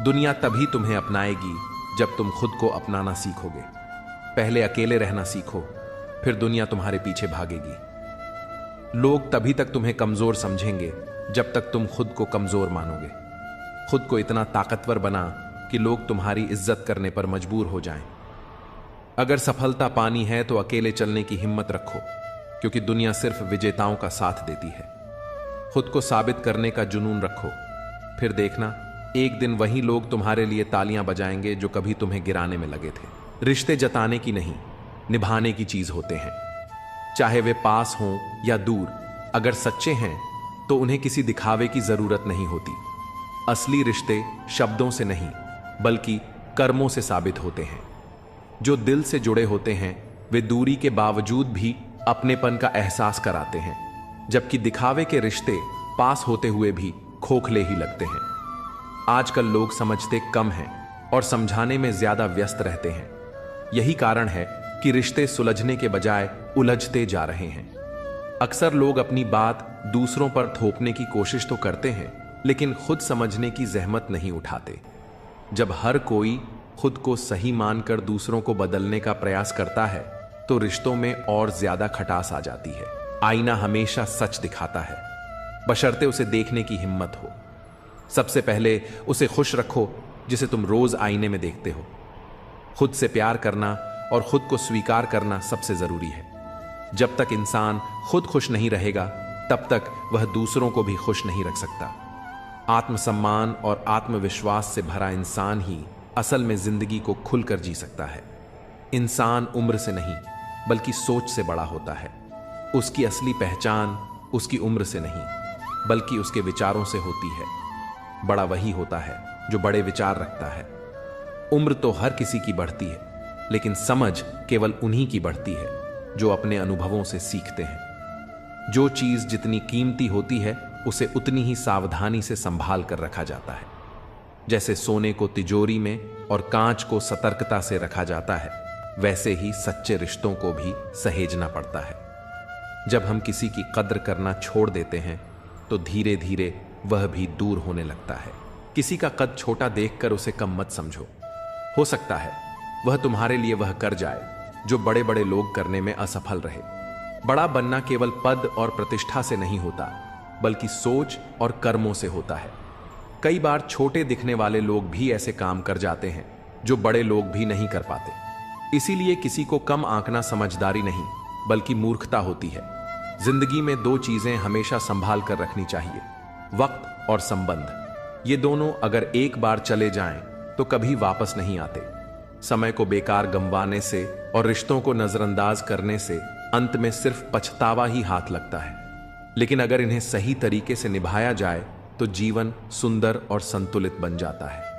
दुनिया तभी तुम्हें अपनाएगी जब तुम खुद को अपनाना सीखोगे। पहले अकेले रहना सीखो, फिर दुनिया तुम्हारे पीछे भागेगी। लोग तभी तक तुम्हें कमजोर समझेंगे जब तक तुम खुद को कमजोर मानोगे। खुद को इतना ताकतवर बना कि लोग तुम्हारी इज्जत करने पर मजबूर हो जाएं। अगर सफलता पानी है तो अकेले चलने की हिम्मत रखो, क्योंकि दुनिया सिर्फ विजेताओं का साथ देती है। खुद को साबित करने का जुनून रखो, फिर देखना एक दिन वही लोग तुम्हारे लिए तालियां बजाएंगे जो कभी तुम्हें गिराने में लगे थे। रिश्ते जताने की नहीं, निभाने की चीज होते हैं। चाहे वे पास हों या दूर, अगर सच्चे हैं तो उन्हें किसी दिखावे की जरूरत नहीं होती। असली रिश्ते शब्दों से नहीं बल्कि कर्मों से साबित होते हैं। जो दिल से जुड़े होते हैं वे दूरी के बावजूद भी अपनेपन का एहसास कराते हैं, जबकि दिखावे के रिश्ते पास होते हुए भी खोखले ही लगते हैं। आजकल लोग समझते कम हैं और समझाने में ज्यादा व्यस्त रहते हैं। यही कारण है कि रिश्ते सुलझने के बजाय उलझते जा रहे हैं। अक्सर लोग अपनी बात दूसरों पर थोपने की कोशिश तो करते हैं, लेकिन खुद समझने की जहमत नहीं उठाते। जब हर कोई खुद को सही मानकर दूसरों को बदलने का प्रयास करता है तो रिश्तों में और ज्यादा खटास आ जाती है। आईना हमेशा सच दिखाता है, बशर्ते उसे देखने की हिम्मत हो। सबसे पहले उसे खुश रखो जिसे तुम रोज आईने में देखते हो। खुद से प्यार करना और खुद को स्वीकार करना सबसे जरूरी है। जब तक इंसान खुद खुश नहीं रहेगा, तब तक वह दूसरों को भी खुश नहीं रख सकता। आत्मसम्मान और आत्मविश्वास से भरा इंसान ही असल में जिंदगी को खुलकर जी सकता है। इंसान उम्र से नहीं बल्कि सोच से बड़ा होता है। उसकी असली पहचान उसकी उम्र से नहीं बल्कि उसके विचारों से होती है। बड़ा वही होता है जो बड़े विचार रखता है। उम्र तो हर किसी की बढ़ती है, लेकिन समझ केवल उन्हीं की बढ़ती है जो अपने अनुभवों से सीखते हैं। जो चीज जितनी कीमती होती है उसे उतनी ही सावधानी से संभाल कर रखा जाता है। जैसे सोने को तिजोरी में और कांच को सतर्कता से रखा जाता है, वैसे ही सच्चे रिश्तों को भी सहेजना पड़ता है। जब हम किसी की कद्र करना छोड़ देते हैं तो धीरे धीरे वह भी दूर होने लगता है। किसी का कद छोटा देखकर उसे कम मत समझो। हो सकता है वह तुम्हारे लिए वह कर जाए जो बड़े बड़े लोग करने में असफल रहे। बड़ा बनना केवल पद और प्रतिष्ठा से नहीं होता, बल्कि सोच और कर्मों से होता है। कई बार छोटे दिखने वाले लोग भी ऐसे काम कर जाते हैं जो बड़े लोग भी नहीं कर पाते। इसीलिए किसी को कम आंकना समझदारी नहीं बल्कि मूर्खता होती है। जिंदगी में दो चीजें हमेशा संभाल कर रखनी चाहिए, वक्त और संबंध। ये दोनों अगर एक बार चले जाएं तो कभी वापस नहीं आते। समय को बेकार गंवाने से और रिश्तों को नजरअंदाज करने से अंत में सिर्फ पछतावा ही हाथ लगता है। लेकिन अगर इन्हें सही तरीके से निभाया जाए तो जीवन सुंदर और संतुलित बन जाता है।